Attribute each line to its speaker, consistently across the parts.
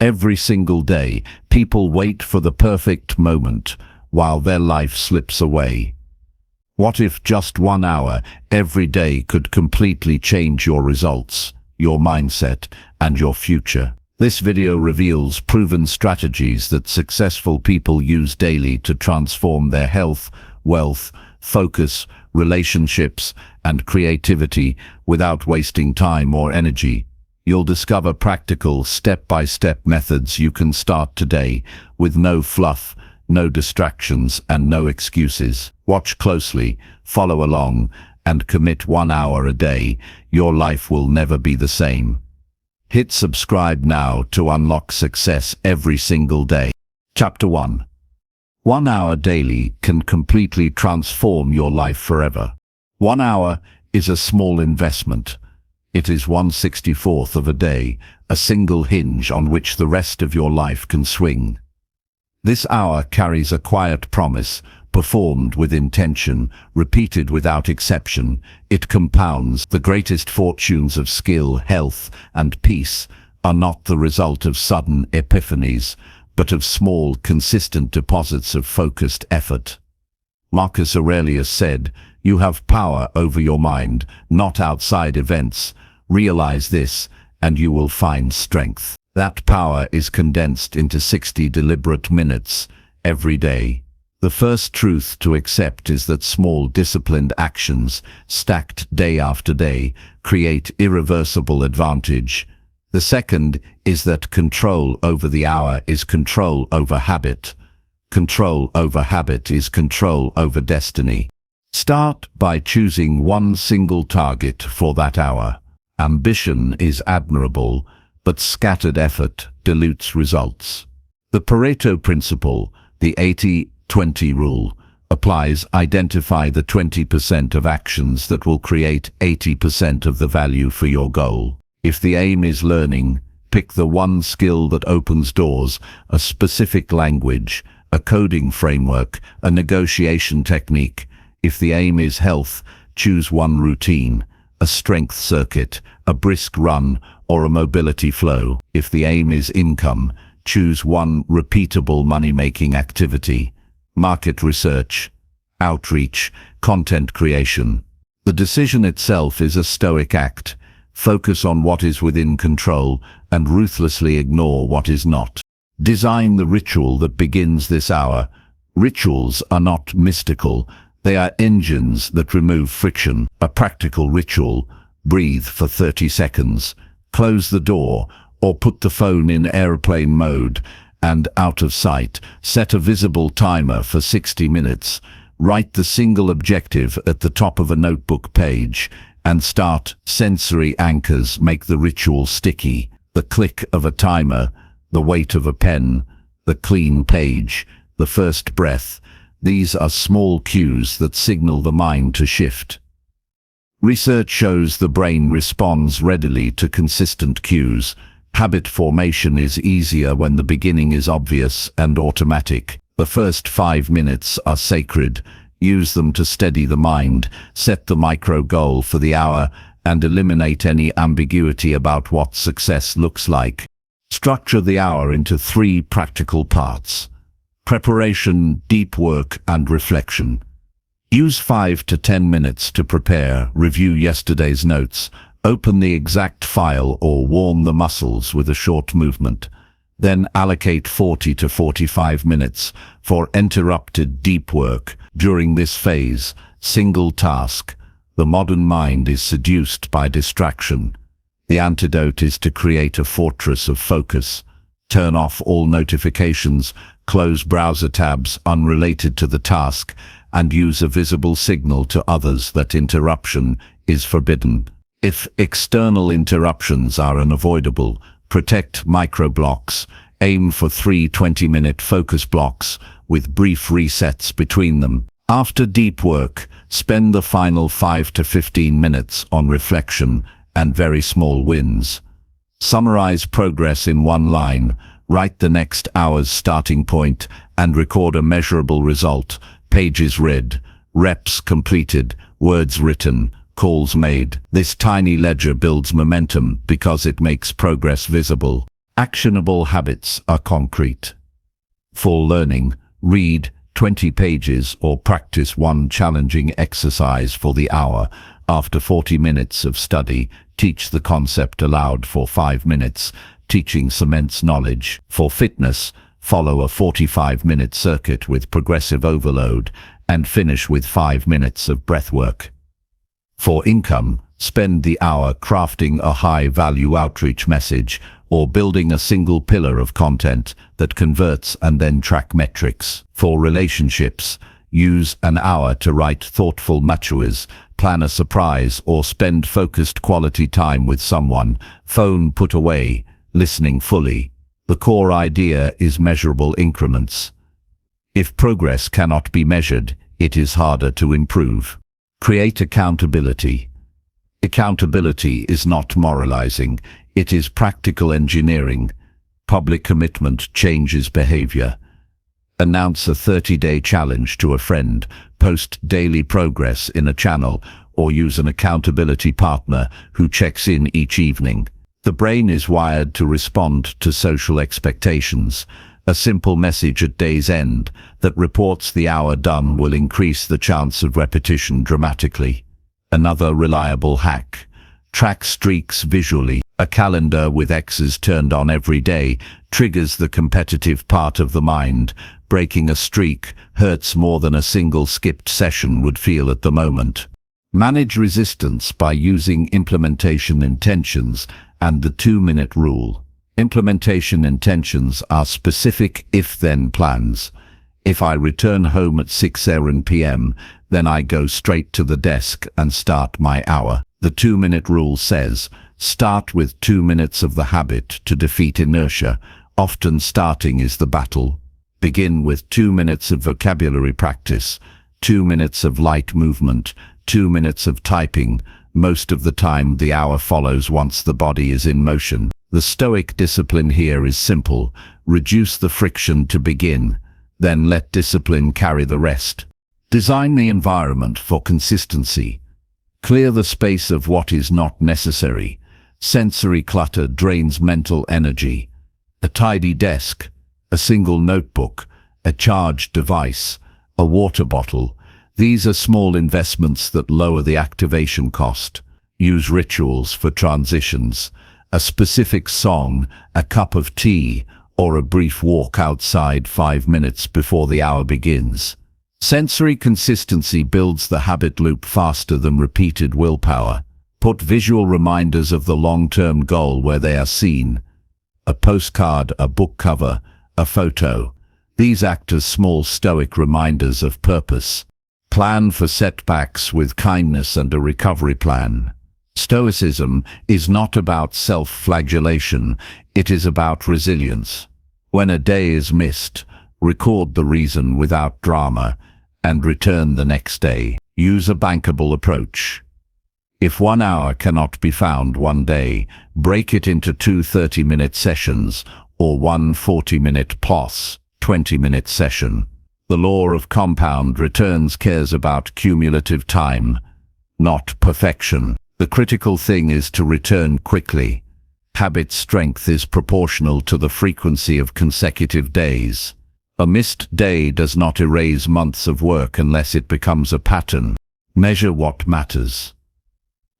Speaker 1: Every single day, people wait for the perfect moment while their life slips away. What if just 1 hour every day could completely change your results, your mindset, and your future? This video reveals proven strategies that successful people use daily to transform their health, wealth, focus, relationships, and creativity without wasting time or energy. You'll discover practical, step-by-step methods you can start today with no fluff, no distractions, and no excuses. Watch closely, follow along, and commit 1 hour a day. Your life will never be the same. Hit subscribe now to unlock success every single day. Chapter 1. 1 hour daily can completely transform your life forever. 1 hour is a small investment. It is 1/64th of a day, a single hinge on which the rest of your life can swing. This hour carries a quiet promise, performed with intention, repeated without exception. It compounds. The greatest fortunes of skill, health, and peace are not the result of sudden epiphanies, but of small, consistent deposits of focused effort. Marcus Aurelius said, "You have power over your mind, not outside events. Realize this, and you will find strength." That power is condensed into 60 deliberate minutes every day. The first truth to accept is that small, disciplined actions, stacked day after day, create irreversible advantage. The second is that control over the hour is control over habit. Control over habit is control over destiny. Start by choosing one single target for that hour. Ambition is admirable, but scattered effort dilutes results. The Pareto principle, the 80-20 rule, applies. Identify the 20% of actions that will create 80% of the value for your goal. If the aim is learning, pick the one skill that opens doors, a specific language, a coding framework, a negotiation technique. If the aim is health, choose one routine, a strength circuit, a brisk run, or a mobility flow. If the aim is income, choose one repeatable money-making activity, market research, outreach, content creation. The decision itself is a stoic act. Focus on what is within control and ruthlessly ignore what is not. Design the ritual that begins this hour. Rituals are not mystical. They are engines that remove friction. A practical ritual: breathe for 30 seconds, close the door, or put the phone in airplane mode and out of sight. Set a visible timer for 60 minutes. Write the single objective at the top of a notebook page and start. Sensory anchors make the ritual sticky. The click of a timer, the weight of a pen, the clean page, the first breath. These are small cues that signal the mind to shift. Research shows the brain responds readily to consistent cues. Habit formation is easier when the beginning is obvious and automatic. The first 5 minutes are sacred. Use them to steady the mind, set the micro goal for the hour, and eliminate any ambiguity about what success looks like. Structure the hour into 3 practical parts: preparation, deep work, and reflection. Use 5 to 10 minutes to prepare, review yesterday's notes, open the exact file, or warm the muscles with a short movement. Then allocate 40 to 45 minutes for interrupted deep work. During this phase, single task. The modern mind is seduced by distraction. The antidote is to create a fortress of focus. Turn off all notifications, close browser tabs unrelated to the task, and use a visible signal to others that interruption is forbidden. If external interruptions are unavoidable, protect micro-blocks. Aim for 3 20-minute focus blocks with brief resets between them. After deep work, spend the final 5 to 15 minutes on reflection and very small wins. Summarize progress in one line, write the next hour's starting point, and record a measurable result. Pages read, reps completed, words written, calls made. This tiny ledger builds momentum because it makes progress visible. Actionable habits are concrete. For learning, read 20 pages or practice one challenging exercise for the hour. After 40 minutes of study, teach the concept aloud for 5 minutes. Teaching cements knowledge. For fitness, follow a 45-minute circuit with progressive overload and finish with 5 minutes of breathwork. For income, spend the hour crafting a high-value outreach message or building a single pillar of content that converts and then track metrics. For relationships, use an hour to write thoughtful messages, plan a surprise, or spend focused quality time with someone. Phone put away, listening fully. The core idea is measurable increments. If progress cannot be measured, it is harder to improve. Create accountability. Accountability is not moralizing, it is practical engineering. Public commitment changes behavior. Announce a 30-day challenge to a friend, post daily progress in a channel, or use an accountability partner who checks in each evening. The brain is wired to respond to social expectations. A simple message at day's end that reports the hour done will increase the chance of repetition dramatically. Another reliable hack. Track streaks visually. A calendar with X's turned on every day triggers the competitive part of the mind. Breaking a streak hurts more than a single skipped session would feel at the moment. Manage resistance by using implementation intentions and the 2-minute rule. Implementation intentions are specific if-then plans. If I return home at 6 p.m., then I go straight to the desk and start my hour. The 2-minute rule says, start with 2 minutes of the habit to defeat inertia. Often starting is the battle. Begin with 2 minutes of vocabulary practice, 2 minutes of light movement, 2 minutes of typing. Most of the time the hour follows once the body is in motion. The Stoic discipline here is simple. Reduce the friction to begin, then let discipline carry the rest. Design the environment for consistency. Clear the space of what is not necessary. Sensory clutter drains mental energy. A tidy desk, a single notebook, a charged device, a water bottle. These are small investments that lower the activation cost. Use rituals for transitions. A specific song, a cup of tea, or a brief walk outside 5 minutes before the hour begins. Sensory consistency builds the habit loop faster than repeated willpower. Put visual reminders of the long-term goal where they are seen. A postcard, a book cover, a photo. These act as small Stoic reminders of purpose. Plan for setbacks with kindness and a recovery plan. Stoicism is not about self-flagellation, it is about resilience. When a day is missed, record the reason without drama and return the next day. Use a bankable approach. If 1 hour cannot be found one day, break it into 2 30-minute sessions or one 40-minute plus 20-minute session. The law of compound returns cares about cumulative time, not perfection. The critical thing is to return quickly. Habit strength is proportional to the frequency of consecutive days. A missed day does not erase months of work unless it becomes a pattern. Measure what matters.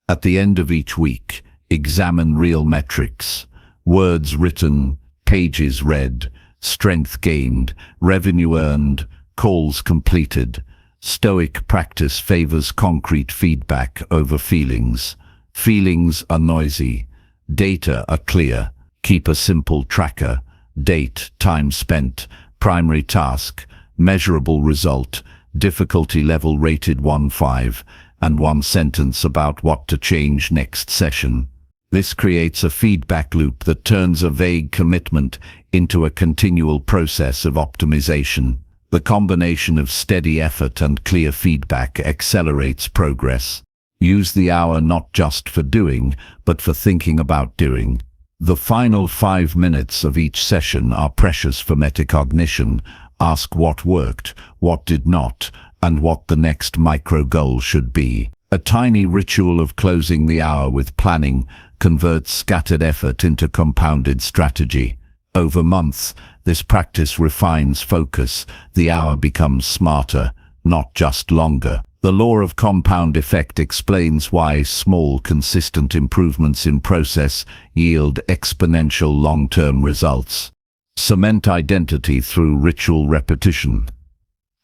Speaker 1: At the end of each week, examine real metrics. Words written, pages read, strength gained, revenue earned, calls completed. Stoic practice favors concrete feedback over feelings. Feelings are noisy. Data are clear. Keep a simple tracker. Date, time spent, primary task, measurable result, difficulty level rated 1-5, and one sentence about what to change next session. This creates a feedback loop that turns a vague commitment into a continual process of optimization. The combination of steady effort and clear feedback accelerates progress. Use the hour not just for doing, but for thinking about doing. The final 5 minutes of each session are precious for metacognition. Ask what worked, what did not, and what the next micro goal should be. A tiny ritual of closing the hour with planning converts scattered effort into compounded strategy. Over months, this practice refines focus. The hour becomes smarter, not just longer. The law of compound effect explains why small, consistent improvements in process yield exponential long-term results. Cement identity through ritual repetition.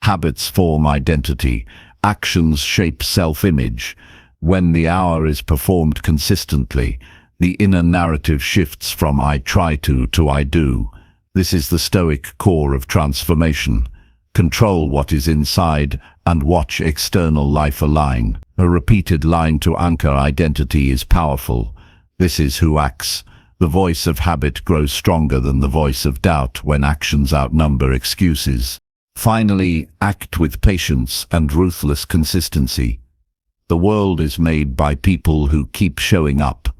Speaker 1: Habits form identity. Actions shape self-image. When the hour is performed consistently, the inner narrative shifts from I try to I do. This is the Stoic core of transformation. Control what is inside and watch external life align. A repeated line to anchor identity is powerful. This is who acts. The voice of habit grows stronger than the voice of doubt when actions outnumber excuses. Finally, act with patience and ruthless consistency. The world is made by people who keep showing up.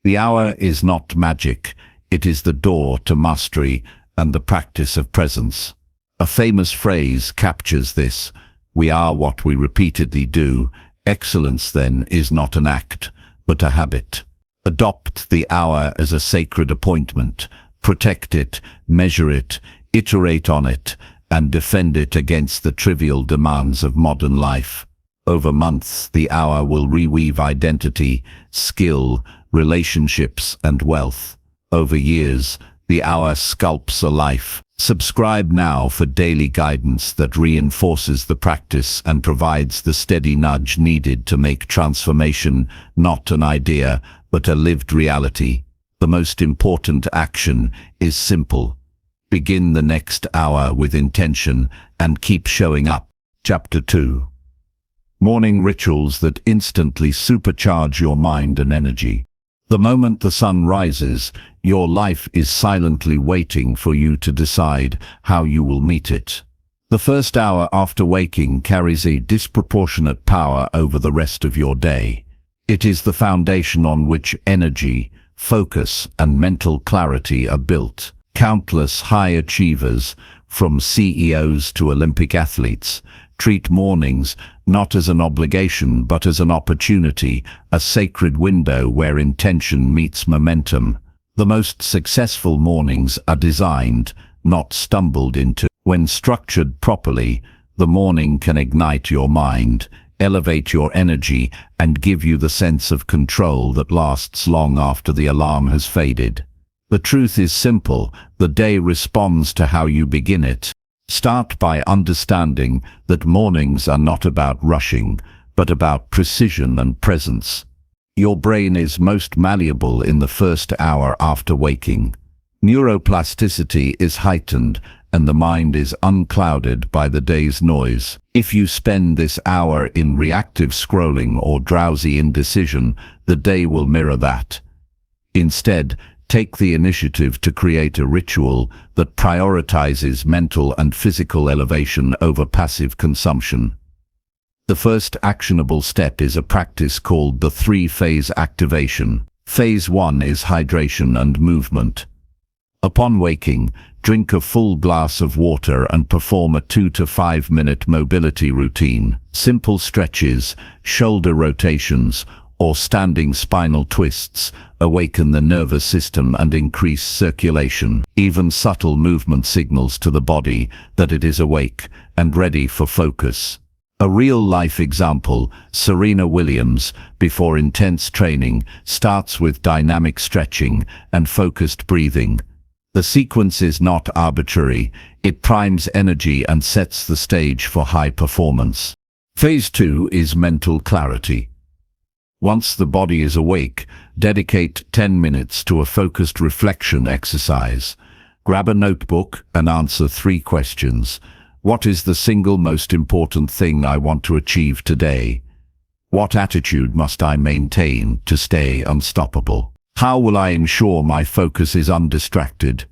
Speaker 1: The hour is not magic. It is the door to mastery and the practice of presence. A famous phrase captures this: we are what we repeatedly do. Excellence, then, is not an act, but a habit. Adopt the hour as a sacred appointment. Protect it, measure it, iterate on it, and defend it against the trivial demands of modern life. Over months, the hour will reweave identity, skill, relationships, and wealth. Over years, the hour sculpts a life. Subscribe now for daily guidance that reinforces the practice and provides the steady nudge needed to make transformation not an idea, but a lived reality. The most important action is simple. Begin the next hour with intention and keep showing up. Chapter 2. Morning rituals that instantly supercharge your mind and energy. The moment the sun rises, your life is silently waiting for you to decide how you will meet it. The first hour after waking carries a disproportionate power over the rest of your day. It is the foundation on which energy, focus, and mental clarity are built. Countless high achievers, from CEOs to Olympic athletes, treat mornings not as an obligation but as an opportunity, a sacred window where intention meets momentum. The most successful mornings are designed, not stumbled into. When structured properly, the morning can ignite your mind, elevate your energy, and give you the sense of control that lasts long after the alarm has faded. The truth is simple: the day responds to how you begin it. Start by understanding that mornings are not about rushing, but about precision and presence. Your brain is most malleable in the first hour after waking. Neuroplasticity is heightened, and the mind is unclouded by the day's noise. If you spend this hour in reactive scrolling or drowsy indecision, the day will mirror that. Instead, take the initiative to create a ritual that prioritizes mental and physical elevation over passive consumption. The first actionable step is a practice called the three-phase activation. Phase 1 is hydration and movement. Upon waking, drink a full glass of water and perform a 2 to 5 minute mobility routine. Simple stretches, shoulder rotations, or standing spinal twists awaken the nervous system and increase circulation. Even subtle movement signals to the body that it is awake and ready for focus. A real-life example: Serena Williams, before intense training, starts with dynamic stretching and focused breathing. The sequence is not arbitrary. It primes energy and sets the stage for high performance. Phase 2 is mental clarity. Once the body is awake, dedicate 10 minutes to a focused reflection exercise. Grab a notebook and answer 3 questions. What is the single most important thing I want to achieve today? What attitude must I maintain to stay unstoppable? How will I ensure my focus is undistracted?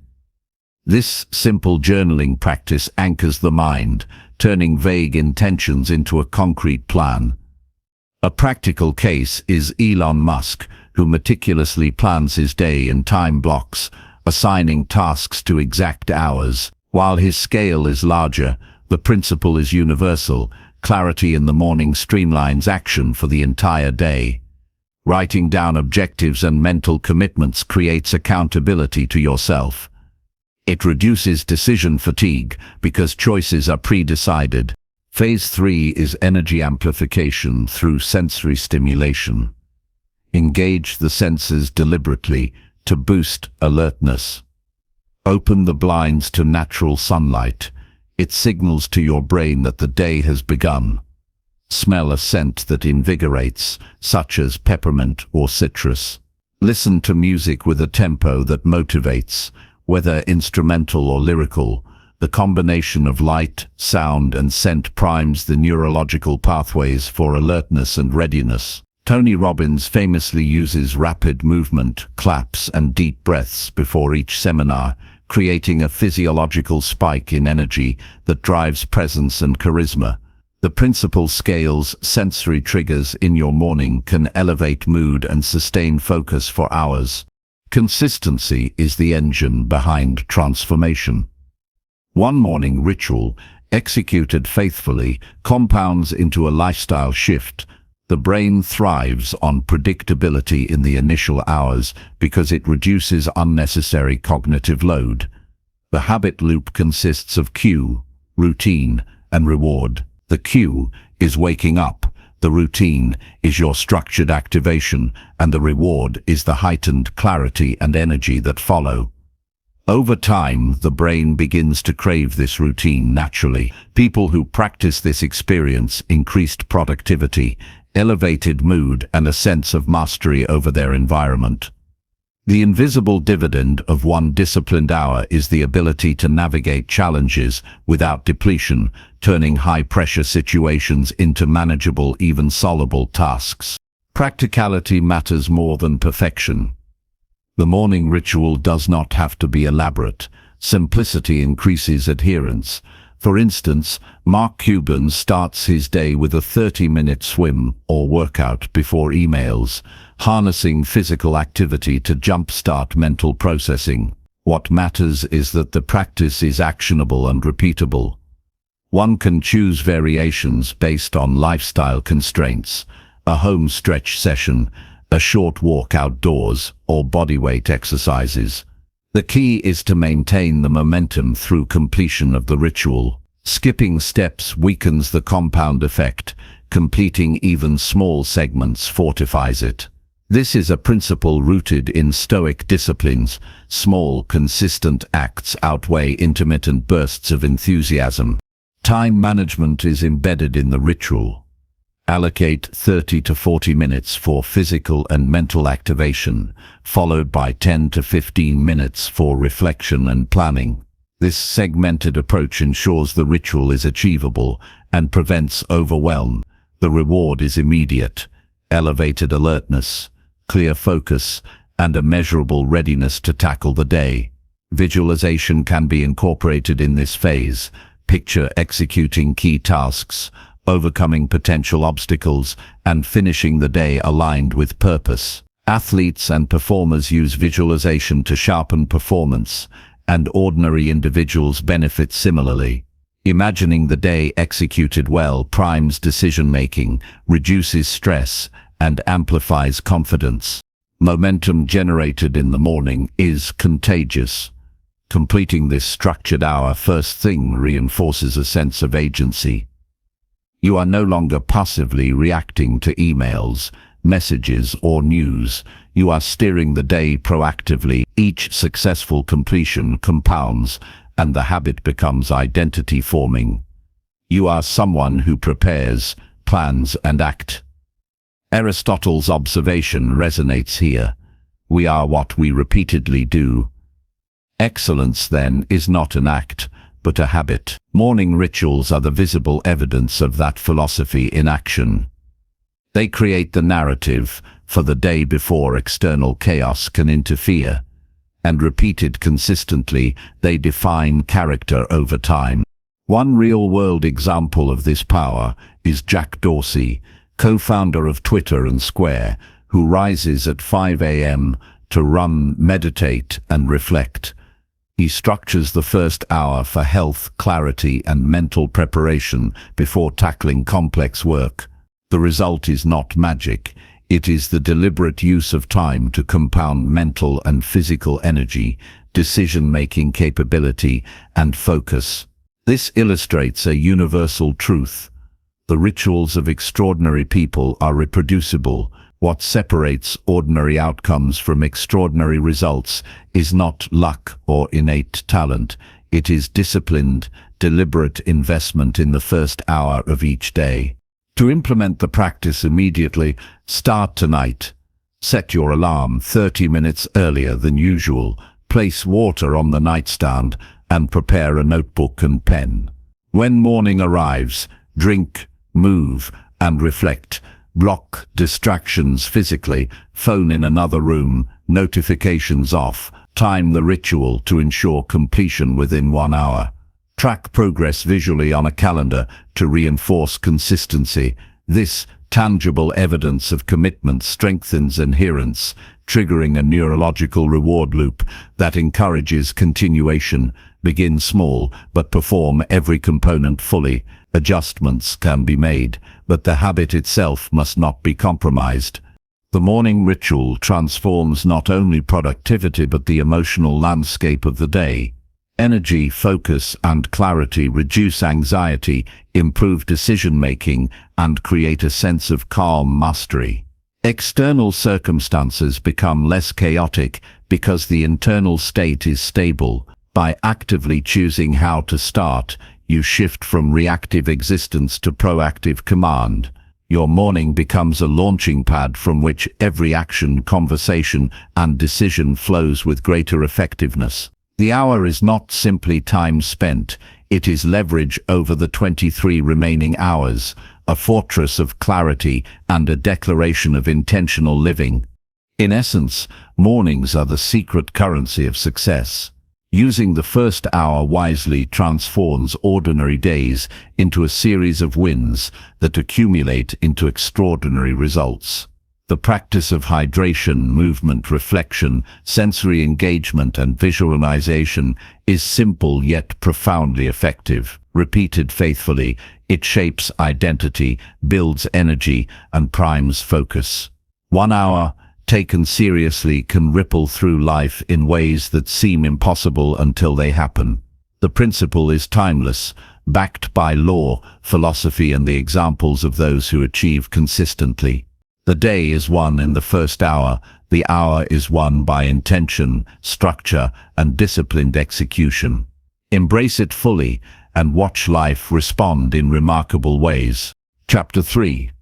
Speaker 1: This simple journaling practice anchors the mind, turning vague intentions into a concrete plan. A practical case is Elon Musk, who meticulously plans his day in time blocks, assigning tasks to exact hours. While his scale is larger, the principle is universal: Clarity in the morning streamlines action for the entire day. Writing down objectives and mental commitments creates accountability to yourself. It reduces decision fatigue because choices are pre-decided. Phase 3 is energy amplification through sensory stimulation. Engage the senses deliberately to boost alertness. Open the blinds to natural sunlight. It signals to your brain that the day has begun. Smell a scent that invigorates, such as peppermint or citrus. Listen to music with a tempo that motivates, whether instrumental or lyrical. The combination of light, sound, and scent primes the neurological pathways for alertness and readiness. Tony Robbins famously uses rapid movement, claps, and deep breaths before each seminar, creating a physiological spike in energy that drives presence and charisma. The principal scales sensory triggers in your morning can elevate mood and sustain focus for hours. Consistency is the engine behind transformation. One morning ritual, executed faithfully, compounds into a lifestyle shift. The brain thrives on predictability in the initial hours because it reduces unnecessary cognitive load. The habit loop consists of cue, routine, and reward. The cue is waking up, the routine is your structured activation, and the reward is the heightened clarity and energy that follow. Over time, the brain begins to crave this routine naturally. People who practice this experience increased productivity, elevated mood, and a sense of mastery over their environment. The invisible dividend of one disciplined hour is the ability to navigate challenges without depletion, turning high-pressure situations into manageable, even solvable tasks. Practicality matters more than perfection. The morning ritual does not have to be elaborate. Simplicity increases adherence. For instance, Mark Cuban starts his day with a 30-minute swim or workout before emails, harnessing physical activity to jumpstart mental processing. What matters is that the practice is actionable and repeatable. One can choose variations based on lifestyle constraints, a home stretch session, a short walk outdoors, or bodyweight exercises. The key is to maintain the momentum through completion of the ritual. Skipping steps weakens the compound effect. Completing even small segments fortifies it. This is a principle rooted in Stoic disciplines. Small, consistent acts outweigh intermittent bursts of enthusiasm. Time management is embedded in the ritual. Allocate 30 to 40 minutes for physical and mental activation, followed by 10 to 15 minutes for reflection and planning. This segmented approach ensures the ritual is achievable and prevents overwhelm. The reward is immediate: elevated alertness, clear focus, and a measurable readiness to tackle the day. Visualization can be incorporated in this phase. Picture executing key tasks, overcoming potential obstacles, and finishing the day aligned with purpose. Athletes and performers use visualization to sharpen performance, and ordinary individuals benefit similarly. Imagining the day executed well primes decision-making, reduces stress, and amplifies confidence. Momentum generated in the morning is contagious. Completing this structured hour first thing reinforces a sense of agency. You are no longer passively reacting to emails, messages, or news. You are steering the day proactively. Each successful completion compounds, and the habit becomes identity-forming. You are someone who prepares, plans, and acts. Aristotle's observation resonates here. We are what we repeatedly do. Excellence, then, is not an act, but a habit. Morning rituals are the visible evidence of that philosophy in action. They create the narrative for the day before external chaos can interfere, and repeated consistently, they define character over time. One real-world example of this power is Jack Dorsey, co-founder of Twitter and Square, who rises at 5 a.m. to run, meditate, and reflect. He structures the first hour for health, clarity, and mental preparation before tackling complex work. The result is not magic. It is the deliberate use of time to compound mental and physical energy, decision-making capability, and focus. This illustrates a universal truth. The rituals of extraordinary people are reproducible. What separates ordinary outcomes from extraordinary results is not luck or innate talent. It is disciplined, deliberate investment in the first hour of each day. To implement the practice immediately, start tonight. Set your alarm 30 minutes earlier than usual. Place water on the nightstand and prepare a notebook and pen. When morning arrives, drink, move, and reflect. Block distractions physically, phone in another room, notifications off. Time the ritual to ensure completion within 1 hour. Track progress visually on a calendar to reinforce consistency. This tangible evidence of commitment strengthens adherence, triggering a neurological reward loop that encourages continuation. Begin small, but perform every component fully. Adjustments can be made, but the habit itself must not be compromised. The morning ritual transforms not only productivity but the emotional landscape of the day. Energy, focus, and clarity reduce anxiety, improve decision-making, and create a sense of calm mastery. External circumstances become less chaotic because the internal state is stable. By actively choosing how to start, you shift from reactive existence to proactive command. Your morning becomes a launching pad from which every action, conversation, and decision flows with greater effectiveness. The hour is not simply time spent, it is leverage over the 23 remaining hours, a fortress of clarity and a declaration of intentional living. In essence, mornings are the secret currency of success. Using the first hour wisely transforms ordinary days into a series of wins that accumulate into extraordinary results. The practice of hydration, movement, reflection, sensory engagement, and visualization is simple yet profoundly effective. Repeated faithfully, it shapes identity, builds energy, and primes focus. 1 hour, taken seriously, can ripple through life in ways that seem impossible until they happen. The principle is timeless, backed by law, philosophy, and the examples of those who achieve consistently. The day is won in the first hour. The hour is won by intention, structure, and disciplined execution. Embrace it fully and watch life respond in remarkable ways. Chapter 3.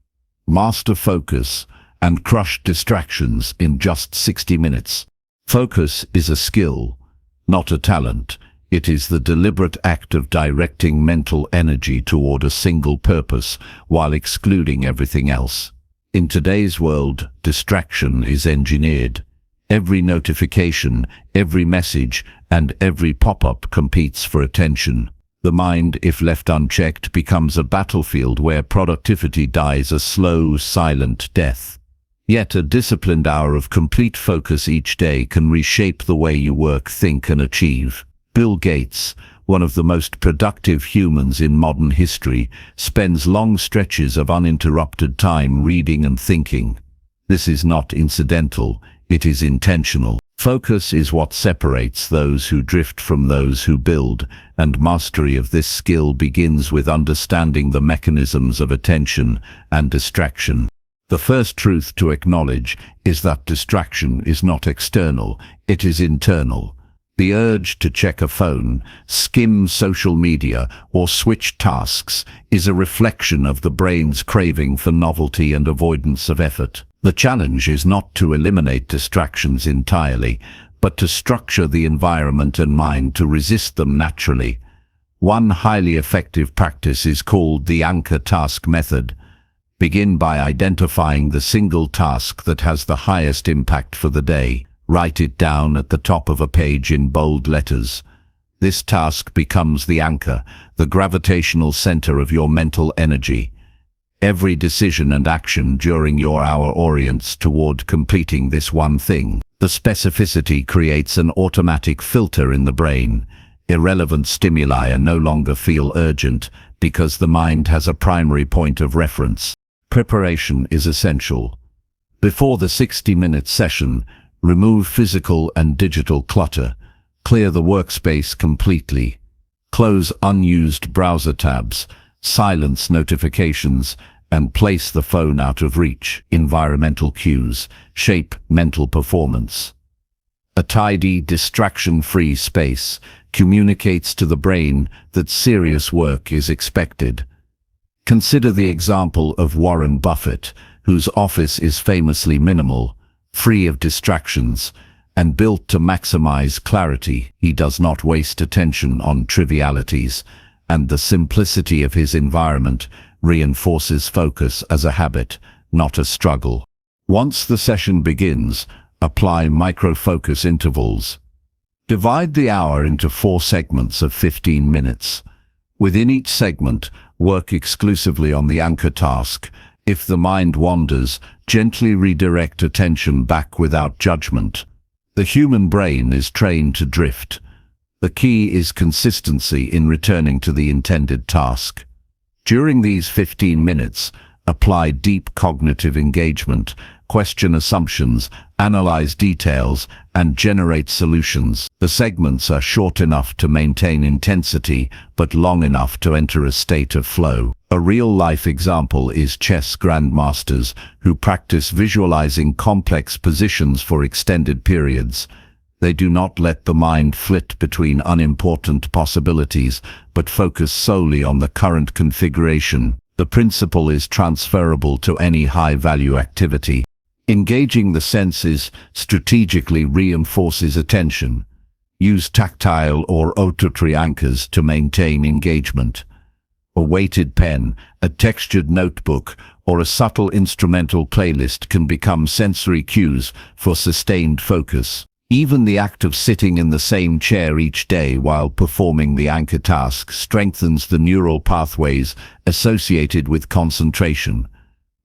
Speaker 1: Master focus and crush distractions in just 60 minutes. Focus is a skill, not a talent. It is the deliberate act of directing mental energy toward a single purpose while excluding everything else. In today's world, distraction is engineered. Every notification, every message, and every pop-up competes for attention. The mind, if left unchecked, becomes a battlefield where productivity dies a slow, silent death. Yet a disciplined hour of complete focus each day can reshape the way you work, think, and achieve. Bill Gates, one of the most productive humans in modern history, spends long stretches of uninterrupted time reading and thinking. This is not incidental, it is intentional. Focus is what separates those who drift from those who build, and mastery of this skill begins with understanding the mechanisms of attention and distraction. The first truth to acknowledge is that distraction is not external, it is internal. The urge to check a phone, skim social media, or switch tasks is a reflection of the brain's craving for novelty and avoidance of effort. The challenge is not to eliminate distractions entirely, but to structure the environment and mind to resist them naturally. One highly effective practice is called the anchor task method. Begin by identifying the single task that has the highest impact for the day. Write it down at the top of a page in bold letters. This task becomes the anchor, the gravitational center of your mental energy. Every decision and action during your hour orients toward completing this one thing. The specificity creates an automatic filter in the brain. Irrelevant stimuli are no longer feel urgent because the mind has a primary point of reference. Preparation is essential. Before the 60-minute session, remove physical and digital clutter. Clear the workspace completely. Close unused browser tabs, silence notifications, and place the phone out of reach. Environmental cues shape mental performance. A tidy, distraction-free space communicates to the brain that serious work is expected. Consider the example of Warren Buffett, whose office is famously minimal, free of distractions, and built to maximize clarity. He does not waste attention on trivialities, and the simplicity of his environment reinforces focus as a habit, not a struggle. Once the session begins, apply micro-focus intervals. Divide the hour into 4 segments of 15 minutes. Within each segment, work exclusively on the anchor task. If the mind wanders, gently redirect attention back without judgment. The human brain is trained to drift. The key is consistency in returning to the intended task. During these 15 minutes, apply deep cognitive engagement, question assumptions, analyze details, and generate solutions. The segments are short enough to maintain intensity, but long enough to enter a state of flow. A real-life example is chess grandmasters who practice visualizing complex positions for extended periods. They do not let the mind flit between unimportant possibilities, but focus solely on the current configuration. The principle is transferable to any high-value activity. Engaging the senses strategically reinforces attention. Use tactile or auditory anchors to maintain engagement. A weighted pen, a textured notebook, or a subtle instrumental playlist can become sensory cues for sustained focus. Even the act of sitting in the same chair each day while performing the anchor task strengthens the neural pathways associated with concentration.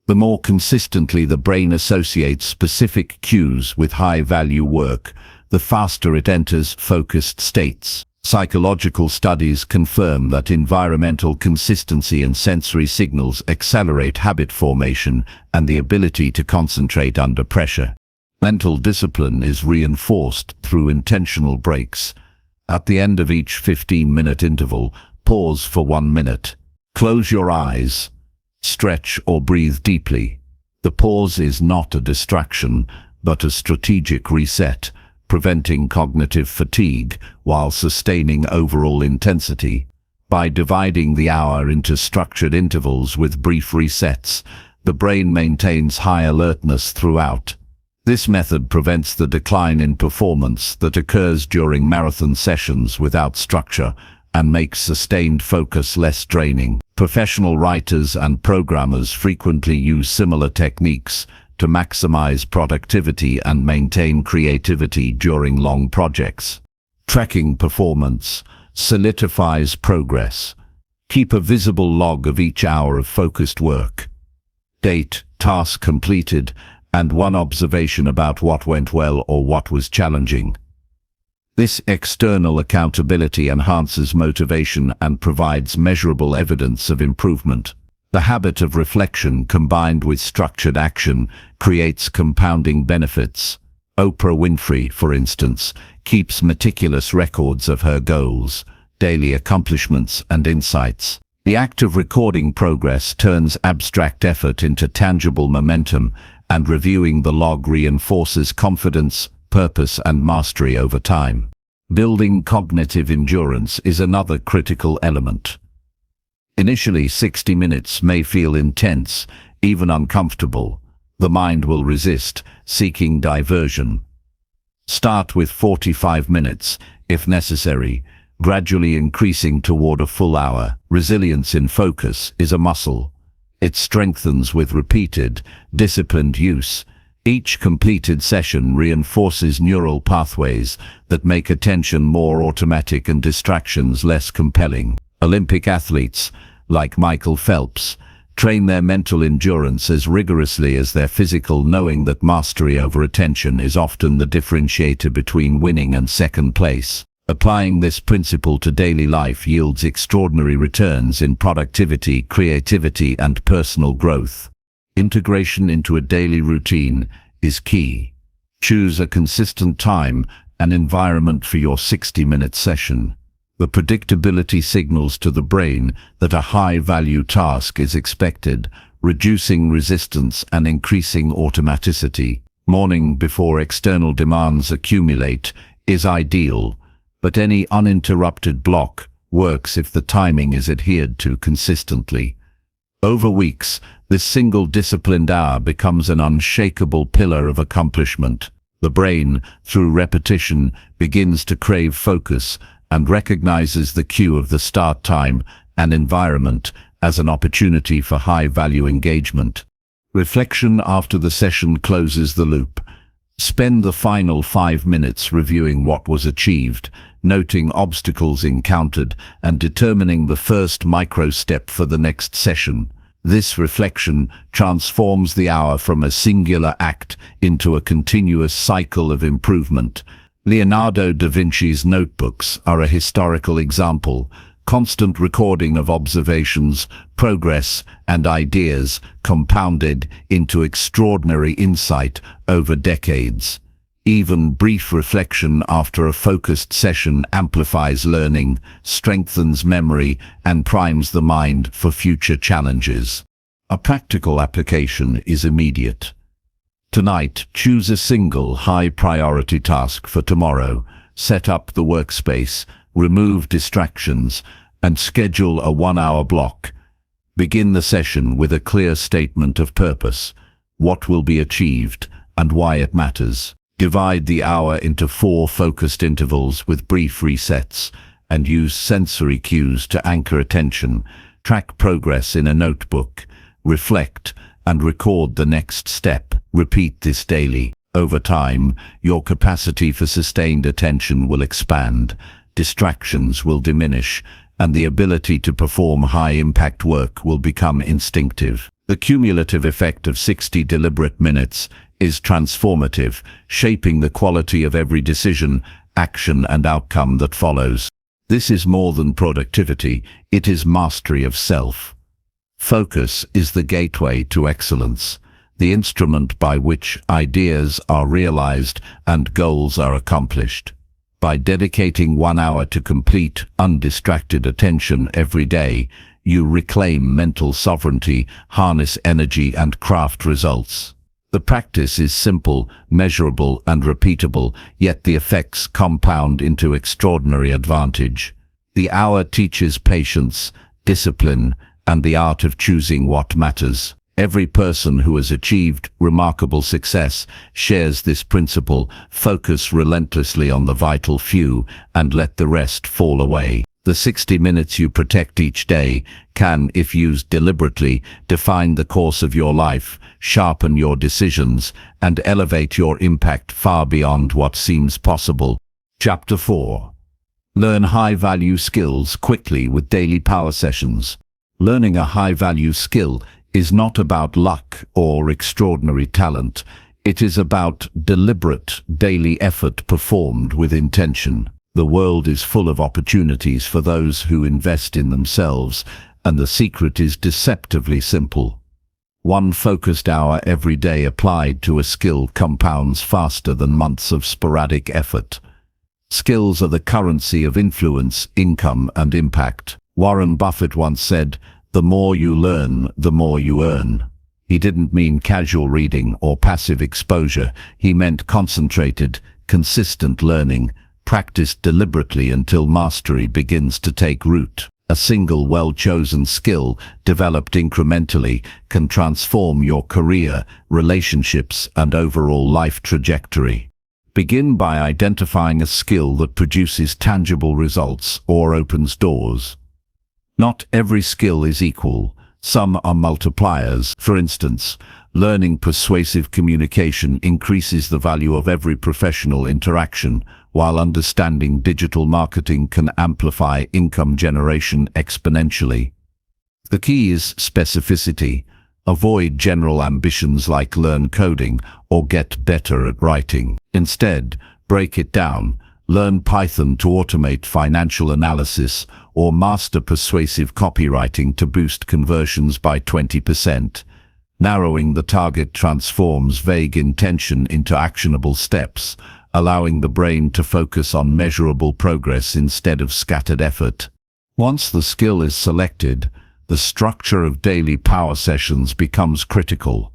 Speaker 1: The more consistently the brain associates specific cues with high-value work, the faster it enters focused states. Psychological studies confirm that environmental consistency and sensory signals accelerate habit formation and the ability to concentrate under pressure. Mental discipline is reinforced through intentional breaks. At the end of each 15-minute interval, pause for 1 minute. Close your eyes. Stretch or breathe deeply. The pause is not a distraction, but a strategic reset, preventing cognitive fatigue while sustaining overall intensity. By dividing the hour into structured intervals with brief resets, the brain maintains high alertness throughout. This method prevents the decline in performance that occurs during marathon sessions without structure and makes sustained focus less draining. Professional writers and programmers frequently use similar techniques to maximize productivity and maintain creativity during long projects. Tracking performance solidifies progress. Keep a visible log of each hour of focused work. Date, task completed, and one observation about what went well or what was challenging. This external accountability enhances motivation and provides measurable evidence of improvement. The habit of reflection combined with structured action creates compounding benefits. Oprah Winfrey, for instance, keeps meticulous records of her goals, daily accomplishments, and insights. The act of recording progress turns abstract effort into tangible momentum, and reviewing the log reinforces confidence, purpose, and mastery over time. Building cognitive endurance is another critical element. Initially, 60 minutes may feel intense, even uncomfortable. The mind will resist, seeking diversion. Start with 45 minutes, if necessary, gradually increasing toward a full hour. Resilience in focus is a muscle. It strengthens with repeated, disciplined use. Each completed session reinforces neural pathways that make attention more automatic and distractions less compelling. Olympic athletes, like Michael Phelps, train their mental endurance as rigorously as their physical, knowing that mastery over attention is often the differentiator between winning and second place. Applying this principle to daily life yields extraordinary returns in productivity, creativity, and personal growth. Integration into a daily routine is key. Choose a consistent time and environment for your 60-minute session. The predictability signals to the brain that a high-value task is expected, reducing resistance and increasing automaticity. Morning before external demands accumulate is ideal, but any uninterrupted block works if the timing is adhered to consistently. Over weeks, this single disciplined hour becomes an unshakable pillar of accomplishment. The brain, through repetition, begins to crave focus and recognizes the cue of the start time and environment as an opportunity for high-value engagement. Reflection after the session closes the loop. Spend the final 5 minutes reviewing what was achieved, noting obstacles encountered, and determining the first micro-step for the next session. This reflection transforms the hour from a singular act into a continuous cycle of improvement. Leonardo da Vinci's notebooks are a historical example. Constant recording of observations, progress, and ideas compounded into extraordinary insight over decades. Even brief reflection after a focused session amplifies learning, strengthens memory, and primes the mind for future challenges. A practical application is immediate. Tonight, choose a single high-priority task for tomorrow. Set up the workspace, remove distractions, and schedule a 1-hour block. Begin the session with a clear statement of purpose, what will be achieved, and why it matters. Divide the hour into 4 focused intervals with brief resets, and use sensory cues to anchor attention. Track progress in a notebook, reflect, and record the next step. Repeat this daily. Over time, your capacity for sustained attention will expand, distractions will diminish, and the ability to perform high-impact work will become instinctive. The cumulative effect of 60 deliberate minutes is transformative, shaping the quality of every decision, action, and outcome that follows. This is more than productivity, it is mastery of self. Focus is the gateway to excellence, the instrument by which ideas are realized and goals are accomplished. By dedicating 1 hour to complete, undistracted attention every day, you reclaim mental sovereignty, harness energy, and craft results. The practice is simple, measurable, and repeatable, yet the effects compound into extraordinary advantage. The hour teaches patience, discipline, and the art of choosing what matters. Every person who has achieved remarkable success shares this principle: focus relentlessly on the vital few and let the rest fall away. The 60 minutes you protect each day can, if used deliberately, define the course of your life, sharpen your decisions, and elevate your impact far beyond what seems possible. Chapter 4. Learn high-value skills quickly with daily power sessions. Learning a high-value skill is not about luck or extraordinary talent. It is about deliberate, daily effort performed with intention. The world is full of opportunities for those who invest in themselves, and the secret is deceptively simple. 1 focused hour every day applied to a skill compounds faster than months of sporadic effort. Skills are the currency of influence, income, and impact. Warren Buffett once said, "The more you learn, the more you earn." He didn't mean casual reading or passive exposure. He meant concentrated, consistent learning, practiced deliberately until mastery begins to take root. A single well-chosen skill, developed incrementally, can transform your career, relationships, and overall life trajectory. Begin by identifying a skill that produces tangible results or opens doors. Not every skill is equal. Some are multipliers. For instance, learning persuasive communication increases the value of every professional interaction, while understanding digital marketing can amplify income generation exponentially. The key is specificity. Avoid general ambitions like learn coding or get better at writing. Instead, break it down. Learn Python to automate financial analysis or master persuasive copywriting to boost conversions by 20%. Narrowing the target transforms vague intention into actionable steps, allowing the brain to focus on measurable progress instead of scattered effort. Once the skill is selected, the structure of daily power sessions becomes critical.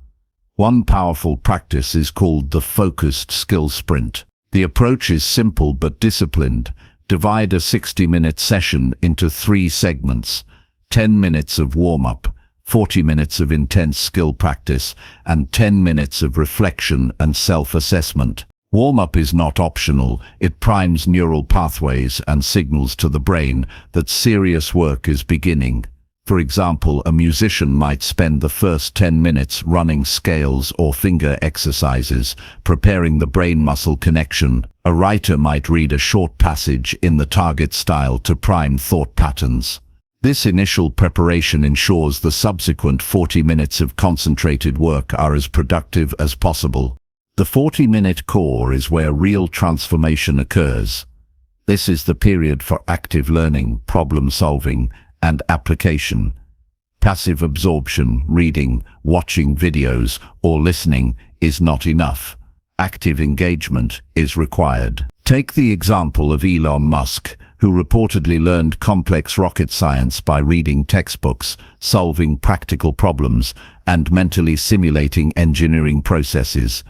Speaker 1: One powerful practice is called the focused skill sprint. The approach is simple but disciplined. Divide a 60-minute session into 3 segments: 10 minutes of warm-up, 40 minutes of intense skill practice, and 10 minutes of reflection and self-assessment. Warm-up is not optional. It primes neural pathways and signals to the brain that serious work is beginning. For example, a musician might spend the first 10 minutes running scales or finger exercises, preparing the brain-muscle connection. A writer might read a short passage in the target style to prime thought patterns. This initial preparation ensures the subsequent 40 minutes of concentrated work are as productive as possible. The 40-minute core is where real transformation occurs. This is the period for active learning, problem-solving, and application. Passive absorption, reading, watching videos, or listening is not enough. Active engagement is required. Take the example of Elon Musk, who reportedly learned complex rocket science by reading textbooks, solving practical problems, and mentally simulating engineering processes.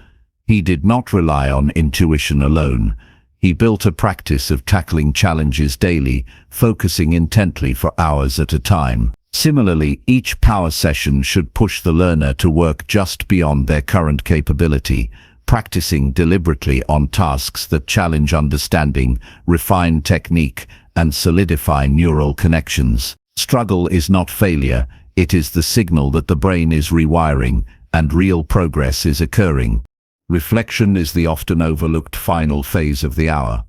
Speaker 1: He did not rely on intuition alone. He built a practice of tackling challenges daily, focusing intently for hours at a time. Similarly, each power session should push the learner to work just beyond their current capability, practicing deliberately on tasks that challenge understanding, refine technique, and solidify neural connections. Struggle is not failure. It is the signal that the brain is rewiring and real progress is occurring. Reflection is the often overlooked final phase of the hour.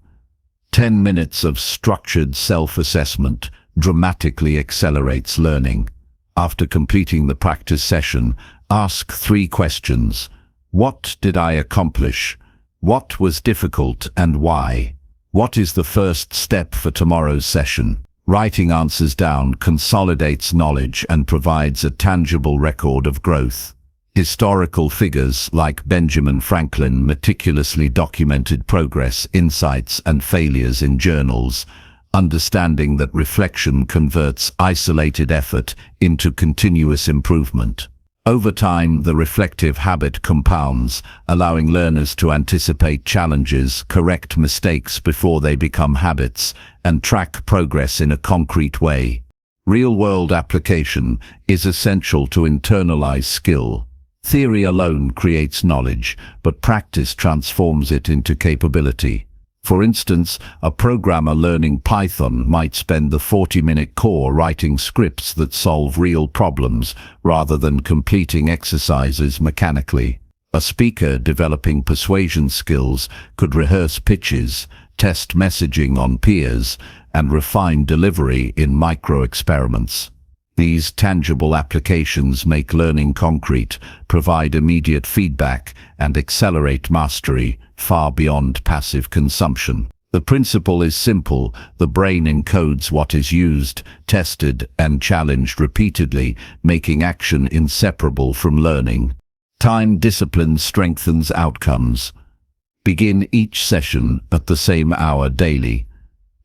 Speaker 1: 10 minutes of structured self-assessment dramatically accelerates learning. After completing the practice session, ask 3 questions. What did I accomplish? What was difficult and why? What is the first step for tomorrow's session? Writing answers down consolidates knowledge and provides a tangible record of growth. Historical figures like Benjamin Franklin meticulously documented progress, insights, and failures in journals, understanding that reflection converts isolated effort into continuous improvement. Over time, the reflective habit compounds, allowing learners to anticipate challenges, correct mistakes before they become habits, and track progress in a concrete way. Real-world application is essential to internalize skill. Theory alone creates knowledge, but practice transforms it into capability. For instance, a programmer learning Python might spend the 40-minute core writing scripts that solve real problems rather than completing exercises mechanically. A speaker developing persuasion skills could rehearse pitches, test messaging on peers, and refine delivery in micro-experiments. These tangible applications make learning concrete, provide immediate feedback, and accelerate mastery far beyond passive consumption. The principle is simple. The brain encodes what is used, tested, and challenged repeatedly, making action inseparable from learning. Time discipline strengthens outcomes. Begin each session at the same hour daily.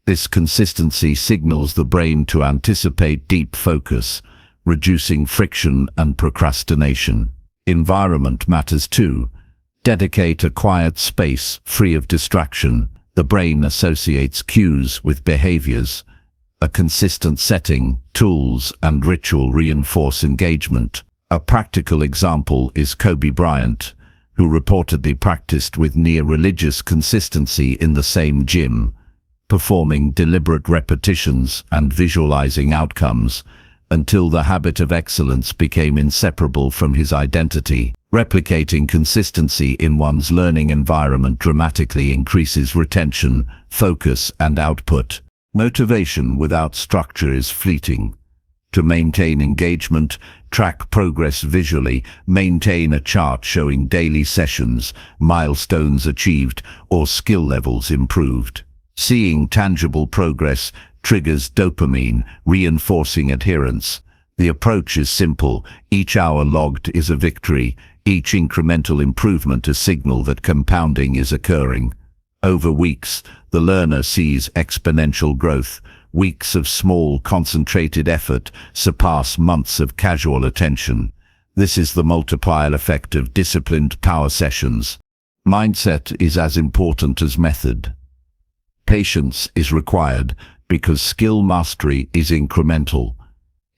Speaker 1: This consistency signals the brain to anticipate deep focus, reducing friction and procrastination. Environment matters too. Dedicate a quiet space free of distraction. The brain associates cues with behaviors. A consistent setting, tools, and ritual reinforce engagement. A practical example is Kobe Bryant, who reportedly practiced with near-religious consistency in the same gym, performing deliberate repetitions and visualizing outcomes until the habit of excellence became inseparable from his identity. Replicating consistency in one's learning environment dramatically increases retention, focus, and output. Motivation without structure is fleeting. To maintain engagement, track progress visually, maintain a chart showing daily sessions, milestones achieved, or skill levels improved. Seeing tangible progress triggers dopamine, reinforcing adherence. The approach is simple. Each hour logged is a victory. Each incremental improvement a signal that compounding is occurring. Over weeks, the learner sees exponential growth. Weeks of small, concentrated effort surpass months of casual attention. This is the multiplier effect of disciplined power sessions. Mindset is as important as method. Patience is required because skill mastery is incremental.